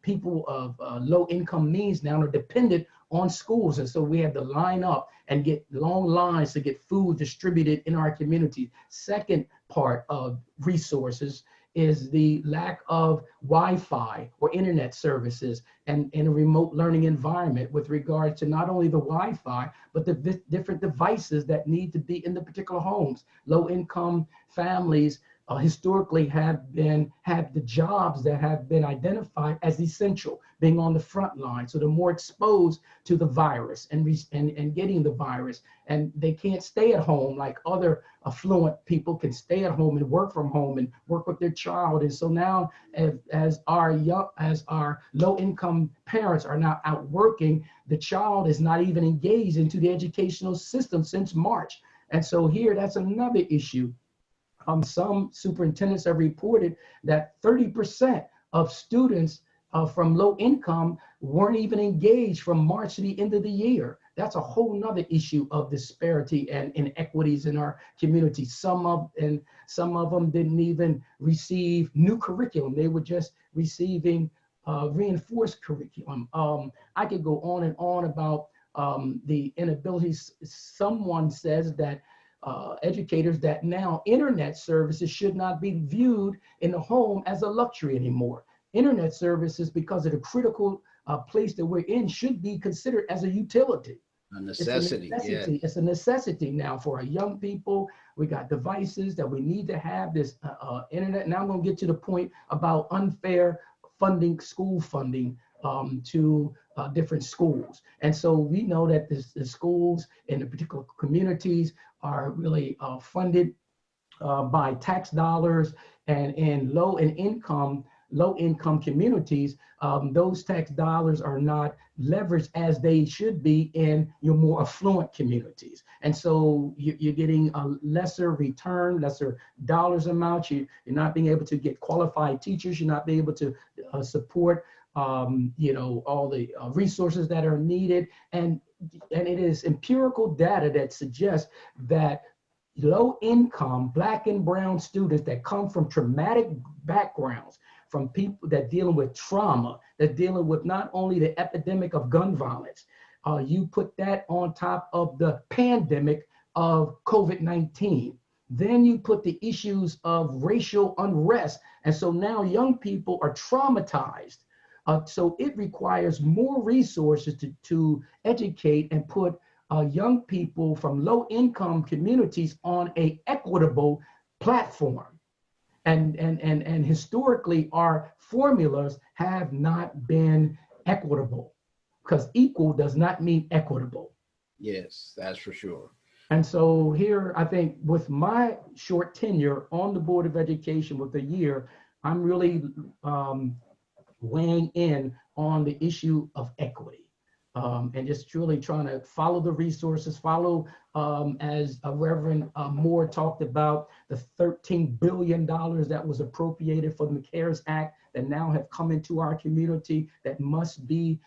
people of low income means now are dependent on schools. And so we have to line up and get long lines to get food distributed in our community. Second part of resources is the lack of Wi-Fi or internet services and in a remote learning environment with regard to not only the Wi-Fi, but the different devices that need to be in the particular homes. Low income families historically have had the jobs that have been identified as essential, being on the front line. So they're more exposed to the virus and getting the virus, and they can't stay at home like other affluent people can stay at home and work from home and work with their child. And so now as our low income parents are now out working, the child is not even engaged into the educational system since March. And so here, that's another issue. Some superintendents have reported that 30% of students from low income weren't even engaged from March to the end of the year. That's a whole nother issue of disparity and inequities in our community. Some of them didn't even receive new curriculum. They were just receiving reinforced curriculum. I could go on and on about the inabilities. Someone says that educators that now internet services should not be viewed in the home as a luxury anymore. internet services, because of the critical place that we're in, should be considered as a utility. A necessity. Yeah. It's a necessity now for our young people. We got devices that we need to have this internet. Now I'm going to get to the point about unfair funding, school funding to different schools. And so we know that the schools in the particular communities are really funded by tax dollars, and in low income communities, those tax dollars are not leveraged as they should be in your more affluent communities. And so you're getting a lesser return, lesser dollars amount. You're not being able to get qualified teachers. You're not being able to support all the resources that are needed. And it is empirical data that suggests that low income Black and brown students that come from traumatic backgrounds, from people that dealing with trauma, that dealing with not only the epidemic of gun violence, you put that on top of the pandemic of COVID-19. Then you put the issues of racial unrest. And so now young people are traumatized. So it requires more resources to educate and put young people from low income communities on a equitable platform. And historically, our formulas have not been equitable, because equal does not mean equitable. Yes, that's for sure. And so here, I think with my short tenure on the Board of Education with a year, I'm really weighing in on the issue of equity. And just truly trying to follow the resources, as Reverend Moore talked about, the $13 billion that was appropriated for the CARES Act that now have come into our community, that must be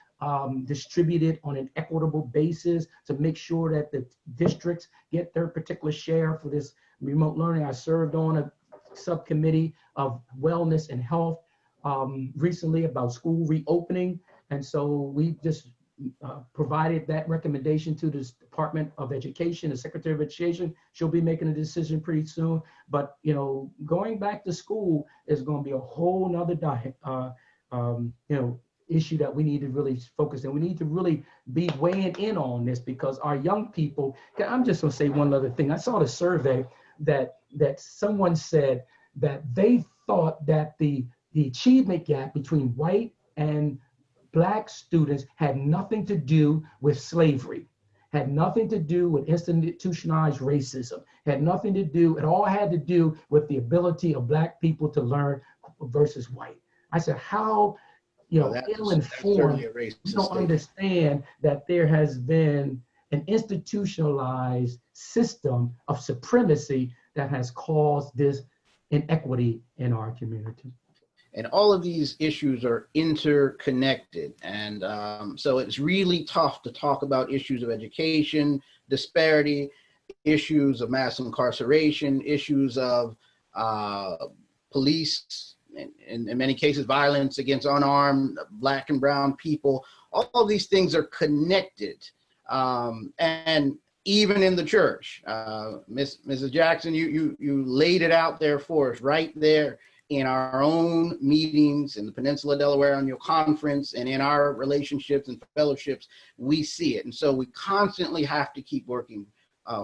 distributed on an equitable basis to make sure that the districts get their particular share for this remote learning. I served on a subcommittee of wellness and health recently about school reopening. And so we just provided that recommendation to the Department of Education, the Secretary of Education. She'll be making a decision pretty soon. But going back to school is going to be a whole nother issue that we need to really focus on. We need to really be weighing in on this, because our young people. I'm just going to say one other thing. I saw the survey that someone said that they thought that the achievement gap between white and Black students had nothing to do with slavery, had nothing to do with institutionalized racism, had nothing to do, it all had to do with the ability of Black people to learn versus white. I said, how, ill-informed, you don't understand that there has been an institutionalized system of supremacy that has caused this inequity in our community. And all of these issues are interconnected. And so it's really tough to talk about issues of education, disparity, issues of mass incarceration, issues of police, in many cases, violence against unarmed Black and brown people. All of these things are connected. And even in the church, Mrs. Jackson, you laid it out there for us right there in our own meetings in the Peninsula-Delaware Annual Conference, and in our relationships and fellowships, we see it. And so we constantly have to keep working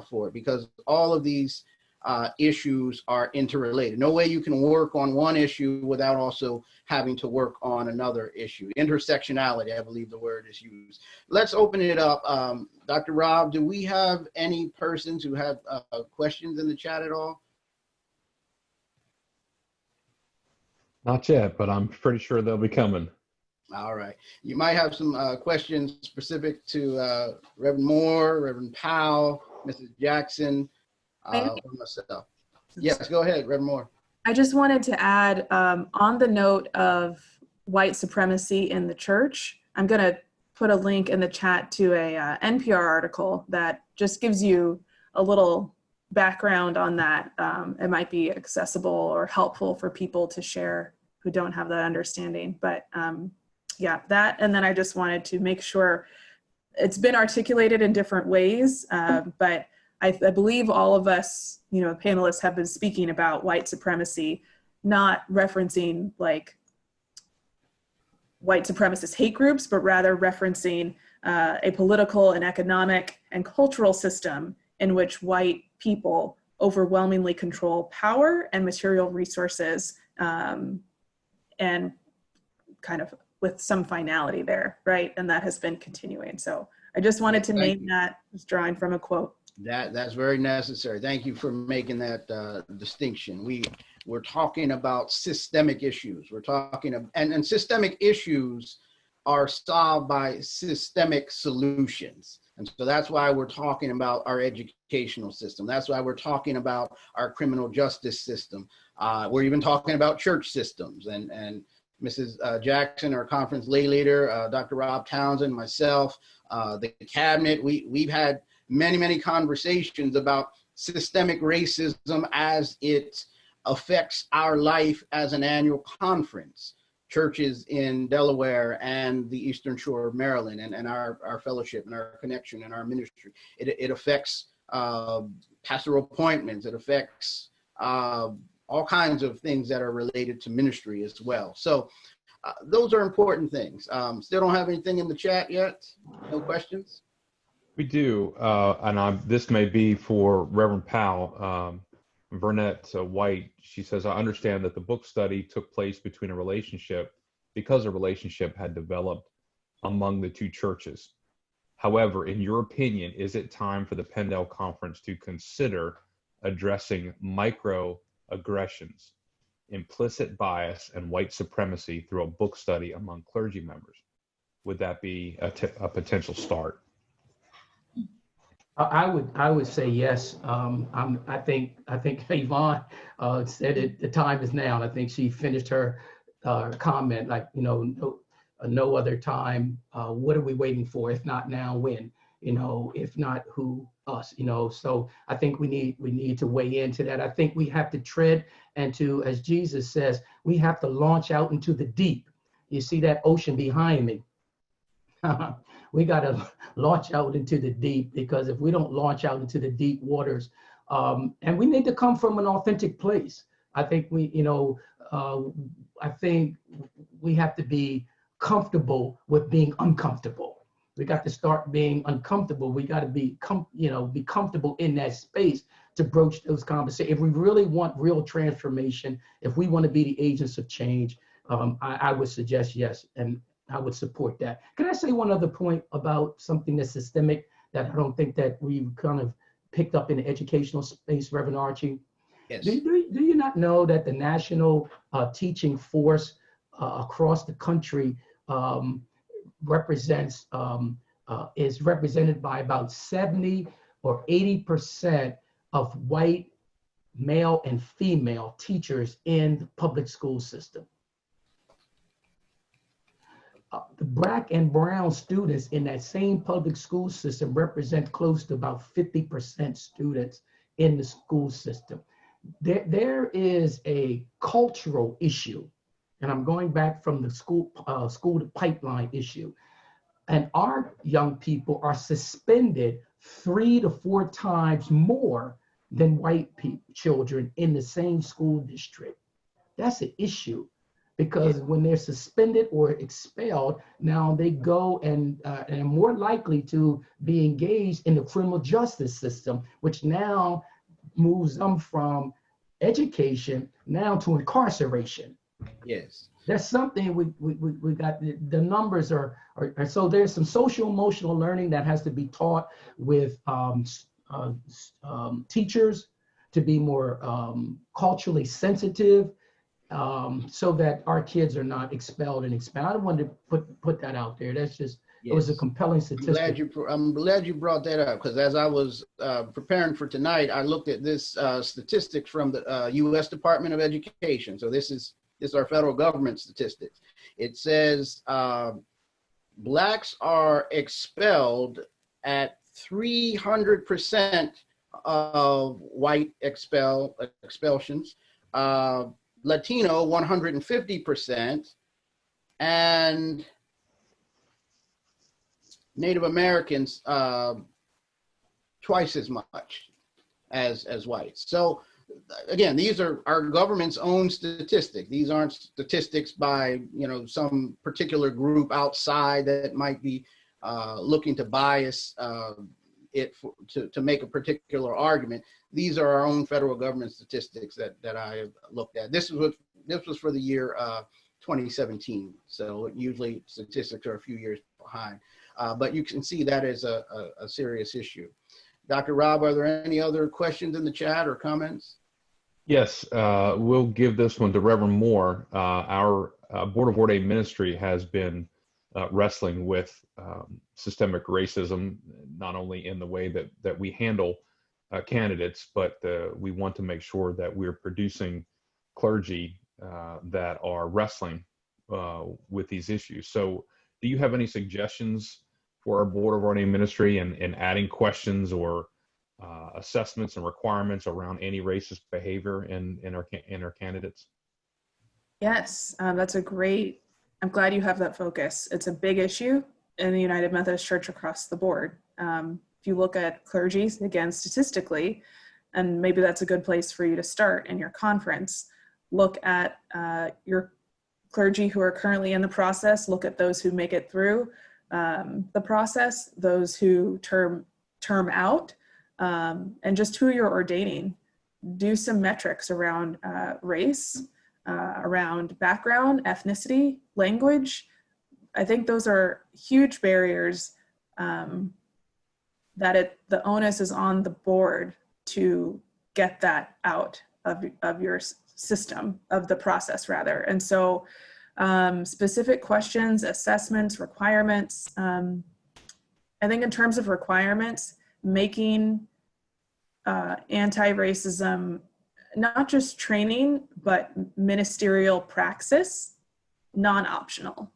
for it, because all of these issues are interrelated. No way you can work on one issue without also having to work on another issue. Intersectionality, I believe the word is used. Let's open it up. Dr. Rob, do we have any persons who have questions in the chat at all? Not yet, but I'm pretty sure they'll be coming. All right. You might have some questions specific to Reverend Moore, Reverend Powell, Mrs. Jackson, or myself. Yes, go ahead, Reverend Moore. I just wanted to add, on the note of white supremacy in the church, I'm going to put a link in the chat to a NPR article that just gives you a little background on that. It might be accessible or helpful for people to share who don't have that understanding. But yeah, that, and then I just wanted to make sure it's been articulated in different ways, but I believe all of us, panelists have been speaking about white supremacy, not referencing like white supremacist hate groups, but rather referencing a political and economic and cultural system in which white people overwhelmingly control power and material resources, and kind of with some finality there, right? And that has been continuing. So I just wanted to name that, just drawing from a quote. That's very necessary. Thank you for making that distinction. We're talking about systemic issues. We're talking and systemic issues are solved by systemic solutions. And so that's why we're talking about our educational system. That's why we're talking about our criminal justice system. We're even talking about church systems. And Mrs. Jackson, our conference lay leader, Dr. Rob Townsend, myself, the cabinet, we've had many conversations about systemic racism as it affects our life as an annual conference. Churches in Delaware and the Eastern Shore of Maryland and our fellowship and our connection and our ministry. It affects pastoral appointments. It affects all kinds of things that are related to ministry as well. So those are important things. Still don't have anything in the chat yet? No questions? We do, and this may be for Reverend Powell. Vernette White, she says, I understand that the book study took place because a relationship had developed among the two churches. However, in your opinion, is it time for the Pendel Conference to consider addressing microaggressions, implicit bias, and white supremacy through a book study among clergy members? Would that be a potential start? I would say yes. I think Yvonne said it. The time is now. And I think she finished her comment like, no other time. What are we waiting for? If not now, when? If not who, us. So I think we need to weigh into that. I think we have to tread and to, as Jesus says, we have to launch out into the deep. You see that ocean behind me. We got to launch out into the deep, because if we don't launch out into the deep waters, and we need to come from an authentic place. I think I think we have to be comfortable with being uncomfortable. We got to start being uncomfortable. We got to be comfortable in that space to broach those conversations. If we really want real transformation, if we want to be the agents of change, I would suggest yes, and I would support that. Can I say one other point about something that's systemic that I don't think that we've kind of picked up in the educational space, Reverend Archie? Yes. Do you not know that the national teaching force across the country is represented by about 70 or 80% of white male and female teachers in the public school system? The Black and brown students in that same public school system represent close to about 50% students in the school system. There is a cultural issue, and I'm going back from the school to pipeline issue. And our young people are suspended 3 to 4 times more than white children in the same school district. That's an issue. Because when they're suspended or expelled, now they go and are more likely to be engaged in the criminal justice system, which now moves them from education now to incarceration. Yes. There's something we got. The numbers are so there's some social emotional learning that has to be taught with teachers to be more culturally sensitive. So that our kids are not expelled and expelled. I wanted to put that out there. That's just, yes. It was a compelling statistic. I'm glad you brought that up, because as I was preparing for tonight, I looked at this statistics from the U.S. Department of Education. So this is our federal government statistics. It says Blacks are expelled at 300% of white expulsions. Latino 150%, and Native Americans twice as much as whites. So again, these are our government's own statistics. These aren't statistics by, some particular group outside that might be looking to bias to make a particular argument. These are our own federal government statistics that I have looked at. This was for the year 2017. So usually statistics are a few years behind, but you can see that as a serious issue. Dr. Rob, are there any other questions in the chat or comments? Yes, we'll give this one to Reverend Moore. Our Board of Ordained Ministry has been wrestling with systemic racism, not only in the way that we handle candidates, but we want to make sure that we're producing clergy that are wrestling with these issues. So do you have any suggestions for our Board of Ordained Ministry in adding questions or assessments and requirements around anti-racist behavior in our candidates? Yes, that's a great, I'm glad you have that focus. It's a big issue in the United Methodist Church across the board. If you look at clergy, again, statistically, and maybe that's a good place for you to start in your conference, look at your clergy who are currently in the process, look at those who make it through the process, those who term out, and just who you're ordaining. Do some metrics around race, around background, ethnicity, language. I think those are huge barriers that the onus is on the board to get that out of your system, of the process rather. And so specific questions, assessments, requirements. I think in terms of requirements, making anti-racism not just training, but ministerial praxis non-optional.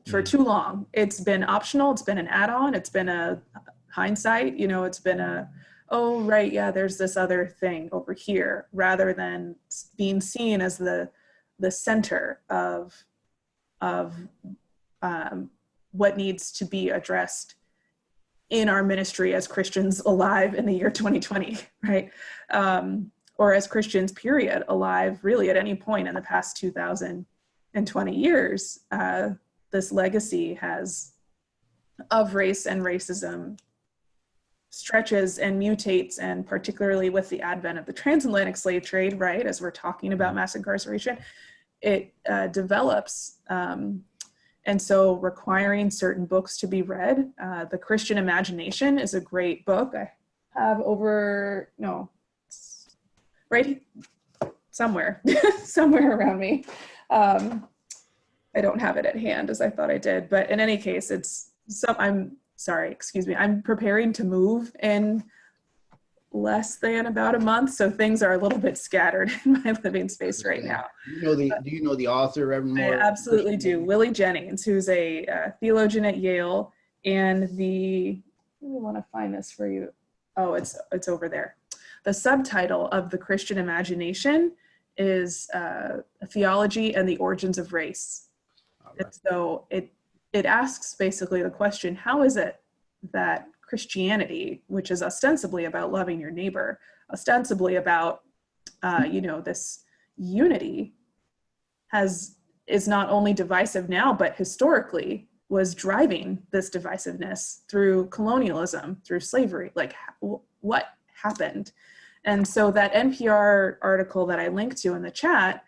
For too long, it's been optional, it's been an add-on, it's been a hindsight, it's been a, oh, right, yeah, there's this other thing over here, rather than being seen as the center of what needs to be addressed in our ministry as Christians alive in the year 2020, right? Or as Christians, period, alive really at any point in the past 2,020 years. This legacy of race and racism stretches and mutates, and particularly with the advent of the transatlantic slave trade, right, as we're talking about mass incarceration, it develops. And so requiring certain books to be read. The Christian Imagination is a great book. I have right somewhere, somewhere around me. I don't have it at hand as I thought I did, but in any case, I'm preparing to move in less than about a month, so things are a little bit scattered in my living space right now. Do you know the author, Reverend Moore? I absolutely do. Willie Jennings, who's a theologian at Yale, and I want to find this for you. Oh, it's over there. The subtitle of The Christian Imagination is Theology and the Origins of Race. Right. And so it asks basically the question, how is it that Christianity, which is ostensibly about loving your neighbor, ostensibly about this unity, is not only divisive now, but historically was driving this divisiveness through colonialism, through slavery? Like, what happened? And so that NPR article that I linked to in the chat,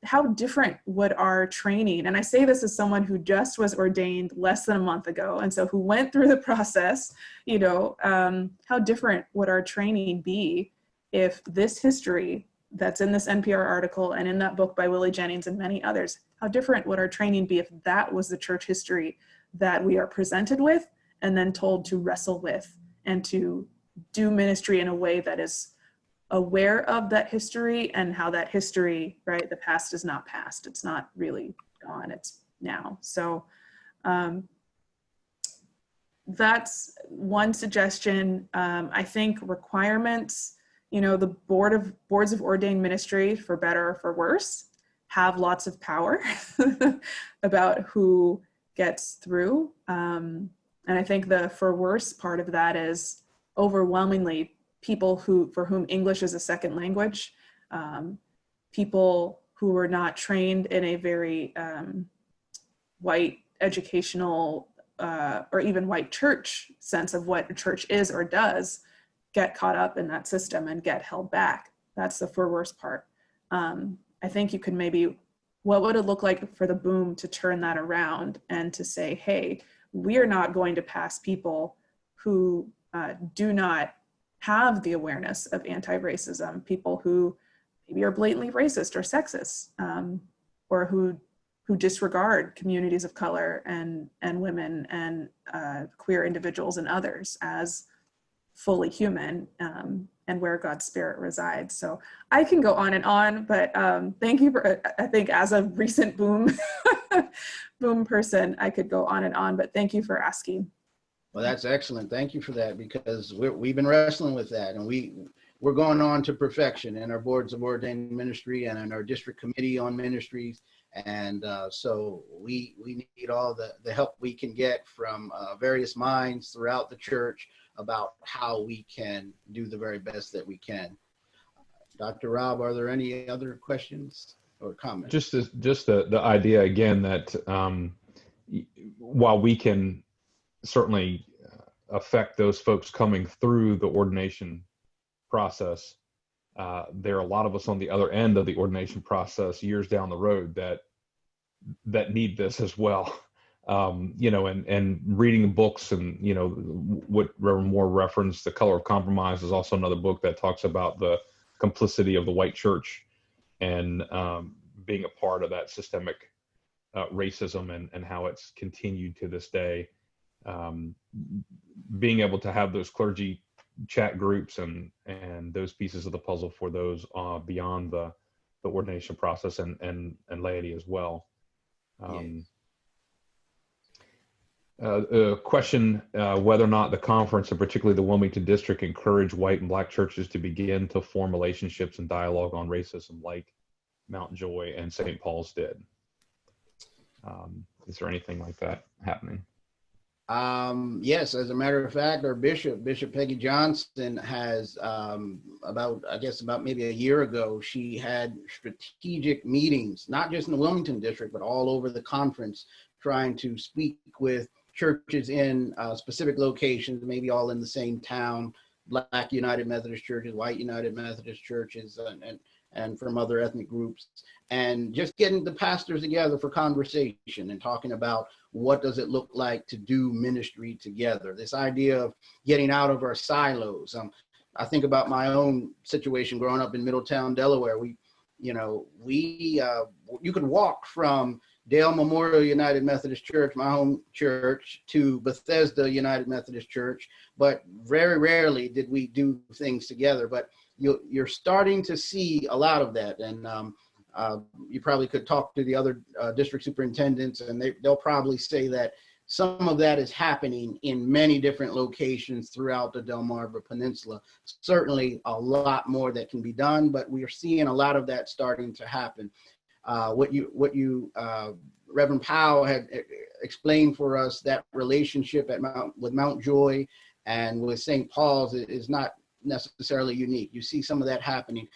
how different would our training, and I say this as someone who just was ordained less than a month ago, and so who went through the process, how different would our training be if this history that's in this NPR article and in that book by Willie Jennings and many others, how different would our training be if that was the church history that we are presented with and then told to wrestle with and to do ministry in a way that is aware of that history and how that history, right, the past is not past. It's not really gone, it's now. So that's one suggestion. I think requirements, the boards of ordained ministry, for better or for worse, have lots of power about who gets through. And I think the for worse part of that is overwhelmingly people for whom English is a second language, people who were not trained in a very white educational or even white church sense of what a church is or does, get caught up in that system and get held back. That's the worst part. I think you could maybe, what would it look like for the boom to turn that around and to say, hey, we are not going to pass people who do not have the awareness of anti-racism, people who maybe are blatantly racist or sexist, or who disregard communities of color and women and queer individuals and others as fully human, and where God's spirit resides. So I can go on, but thank you for, I think as a recent boom person, I could go on, but thank you for asking. Well, that's excellent. Thank you for that, because we've been wrestling with that, and we're going on to perfection in our boards of ordained ministry and in our district committee on ministries. And so we need all the help we can get from various minds throughout the church about how we can do the very best that we can. Dr. Rob, are there any other questions or comments? Just the idea again that while we can certainly affect those folks coming through the ordination process, there are a lot of us on the other end of the ordination process years down the road that need this as well. And reading books, and what Reverend Moore referenced, The Color of Compromise, is also another book that talks about the complicity of the white church and being a part of that systemic racism and how it's continued to this day. Being able to have those clergy chat groups and those pieces of the puzzle for those beyond the ordination process and laity as well. Question whether or not the conference, and particularly the Wilmington district, encourage white and black churches to begin to form relationships and dialogue on racism like Mount Joy and St. Paul's did. Is there anything like that happening? Yes, as a matter of fact, our Bishop Peggy Johnson has about maybe a year ago, she had strategic meetings, not just in the Wilmington district, but all over the conference, trying to speak with churches in specific locations, maybe all in the same town, Black United Methodist churches, white United Methodist churches, and from other ethnic groups, and just getting the pastors together for conversation and talking about what does it look like to do ministry together. This idea of getting out of our silos. I think about my own situation growing up in Middletown, Delaware. You could walk from Dale Memorial United Methodist Church, my home church, to Bethesda United Methodist Church, but very rarely did we do things together. But you're starting to see a lot of that, and you probably could talk to the other district superintendents, and they'll probably say that some of that is happening in many different locations throughout the Delmarva Peninsula. Certainly a lot more that can be done, but we are seeing a lot of that starting to happen. What you Reverend Powell had explained for us, that relationship with Mount Joy and with St. Paul's is not necessarily unique. You see some of that happening.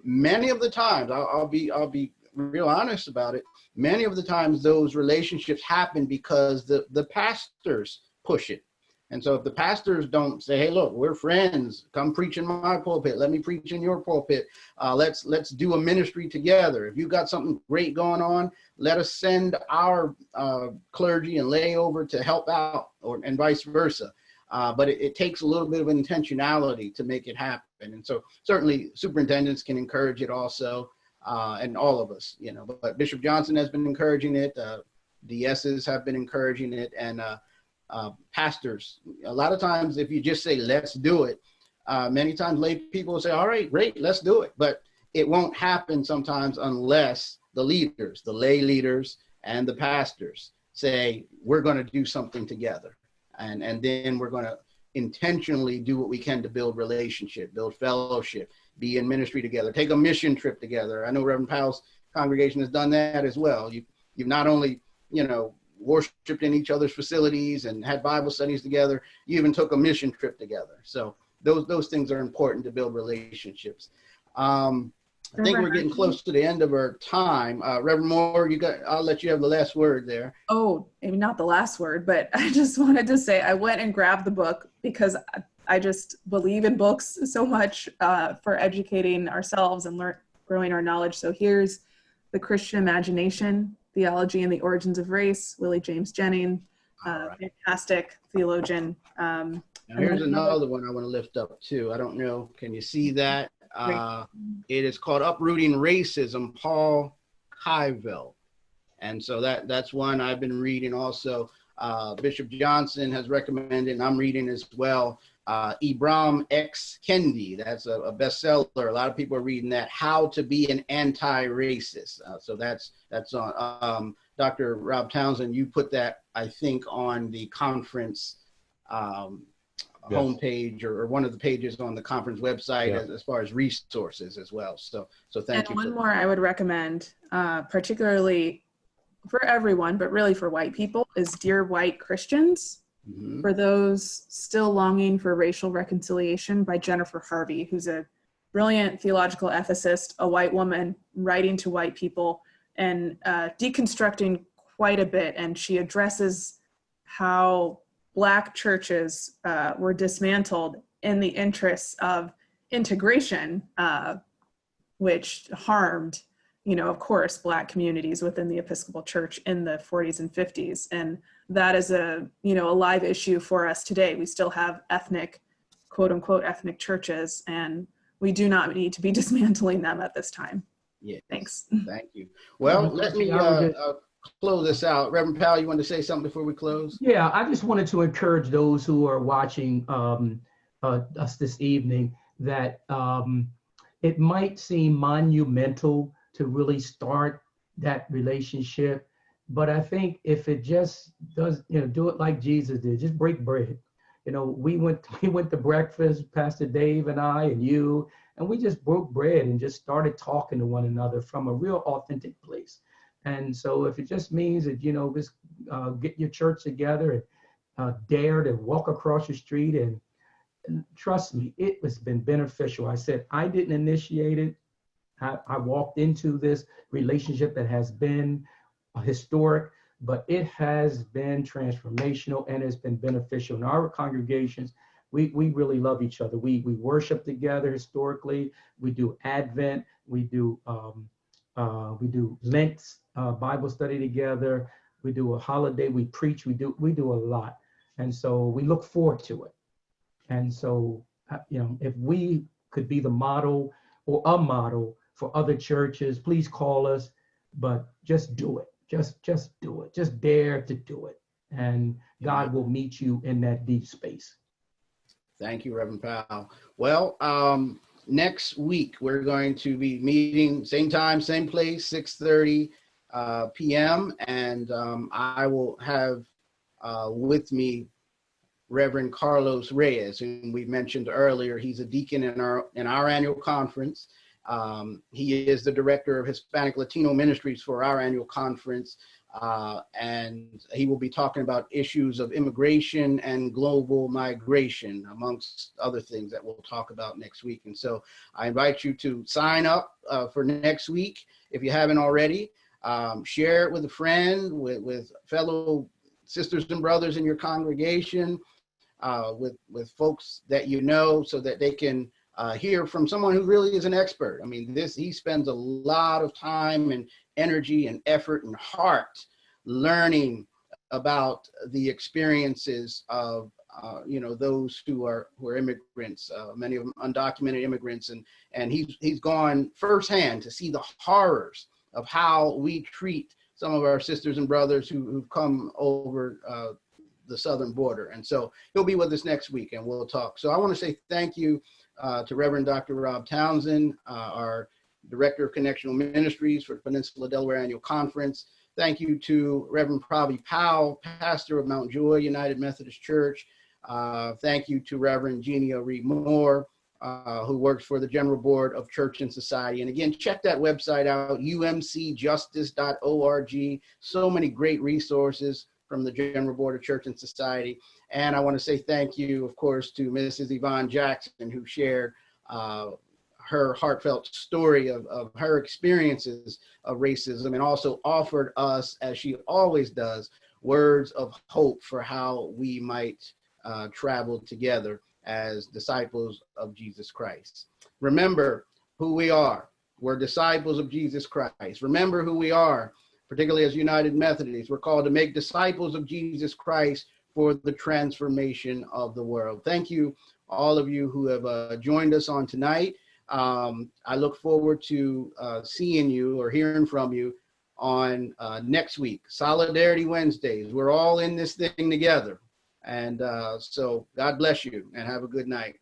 Many of the times, I'll be real honest about it, many of the times those relationships happen because the pastors push it. And so if the pastors don't say, hey, look, we're friends, come preach in my pulpit, let me preach in your pulpit, let's do a ministry together. If you've got something great going on, let us send our clergy and lay over to help out, and vice versa. But it takes a little bit of intentionality to make it happen. And so certainly superintendents can encourage it also, and all of us, but Bishop Johnson has been encouraging it, DSs have been encouraging it, and pastors. A lot of times, if you just say, let's do it, many times lay people will say, all right, great, let's do it. But it won't happen sometimes unless the leaders, the lay leaders and the pastors say, we're going to do something together. And then we're going to intentionally do what we can to build relationship, build fellowship, be in ministry together, take a mission trip together. I know Reverend Powell's congregation has done that as well. You've not only, worshiped in each other's facilities and had Bible studies together, you even took a mission trip together. So those things are important to build relationships. I think we're getting close to the end of our time. Reverend Moore, I'll let you have the last word there. Oh, maybe not the last word, but I just wanted to say I went and grabbed the book because I just believe in books so much for educating ourselves and growing our knowledge. So here's The Christian Imagination, Theology and the Origins of Race, Willie James Jennings, fantastic theologian. Now here's another one I want to lift up too. I don't know, can you see that? It is called Uprooting Racism, Paul Kivell. And so that's one I've been reading also. Bishop Johnson has recommended, and I'm reading as well, Ibram X. Kendi. That's a bestseller. A lot of people are reading that, How to Be an Anti-Racist. So that's on. Dr. Rob Townsend, you put that, I think, on the conference homepage or one of the pages on the conference website as far as resources as well. So thank you. And one more I would recommend, particularly for everyone, but really for white people, is Dear White Christians. Mm-hmm. For those still longing for racial reconciliation, by Jennifer Harvey, who's a brilliant theological ethicist, a white woman writing to white people and deconstructing quite a bit. And she addresses how Black churches were dismantled in the interests of integration, which harmed, of course, Black communities within the Episcopal Church in the 40s and 50s. And that is a live issue for us today. We still have ethnic, quote unquote, ethnic churches, and we do not need to be dismantling them at this time. Yeah. Thanks. Thank you. Well, let me close this out. Reverend Powell, you want to say something before we close? Yeah, I just wanted to encourage those who are watching us this evening that it might seem monumental to really start that relationship, but I think if it just does, do it like Jesus did, just break bread. We went to breakfast, Pastor Dave and I and you, and we just broke bread and just started talking to one another from a real authentic place. And so if it just means that, just get your church together and dare to walk across the street, and trust me, it has been beneficial. I said, I didn't initiate it. I walked into this relationship that has been historic, but it has been transformational and it's been beneficial. In our congregations, we really love each other. We worship together historically. We do Advent. We do Lent Bible study together. We do a holiday. We preach. We do a lot, and so we look forward to it. And so if we could be the model or a model for other churches, please call us. But just do it. Just do it. Just dare to do it, and God will meet you in that deep space. Thank you, Reverend Powell. Well, next week we're going to be meeting same time, same place, 6:30 p.m. And I will have with me Reverend Carlos Reyes, whom we mentioned earlier. He's a deacon in our annual conference. He is the director of Hispanic Latino Ministries for our annual conference. And he will be talking about issues of immigration and global migration, amongst other things that we'll talk about next week. And so I invite you to sign up for next week if you haven't already. Share it with a friend, with fellow sisters and brothers in your congregation, with folks that so that they can hear from someone who really is an expert. I mean, he spends a lot of time and energy and effort and heart learning about the experiences of those who are immigrants, many of them undocumented immigrants, and he's gone firsthand to see the horrors of how we treat some of our sisters and brothers who've come over the southern border. And so he'll be with us next week and we'll talk. So I want to say thank you to Reverend Dr. Rob Townsend, our Director of Connectional Ministries for the Peninsula-Delaware Annual Conference. Thank you to Reverend Provey Powell, pastor of Mount Joy United Methodist Church. Thank you to Reverend Jeania Ree Moore, who works for the General Board of Church and Society. And again, check that website out, umcjustice.org. So many great resources. from the General Board of Church and Society. And I want to say thank you, of course, to Mrs. Yvonne Jackson, who shared her heartfelt story of her experiences of racism, and also offered us, as she always does, words of hope for how we might travel together as disciples of Jesus Christ. Remember who we are. We're disciples of Jesus Christ. Remember who we are, particularly as United Methodists. We're called to make disciples of Jesus Christ for the transformation of the world. Thank you, all of you who have joined us on tonight. I look forward to seeing you or hearing from you on next week, Solidarity Wednesdays. We're all in this thing together. And so God bless you and have a good night.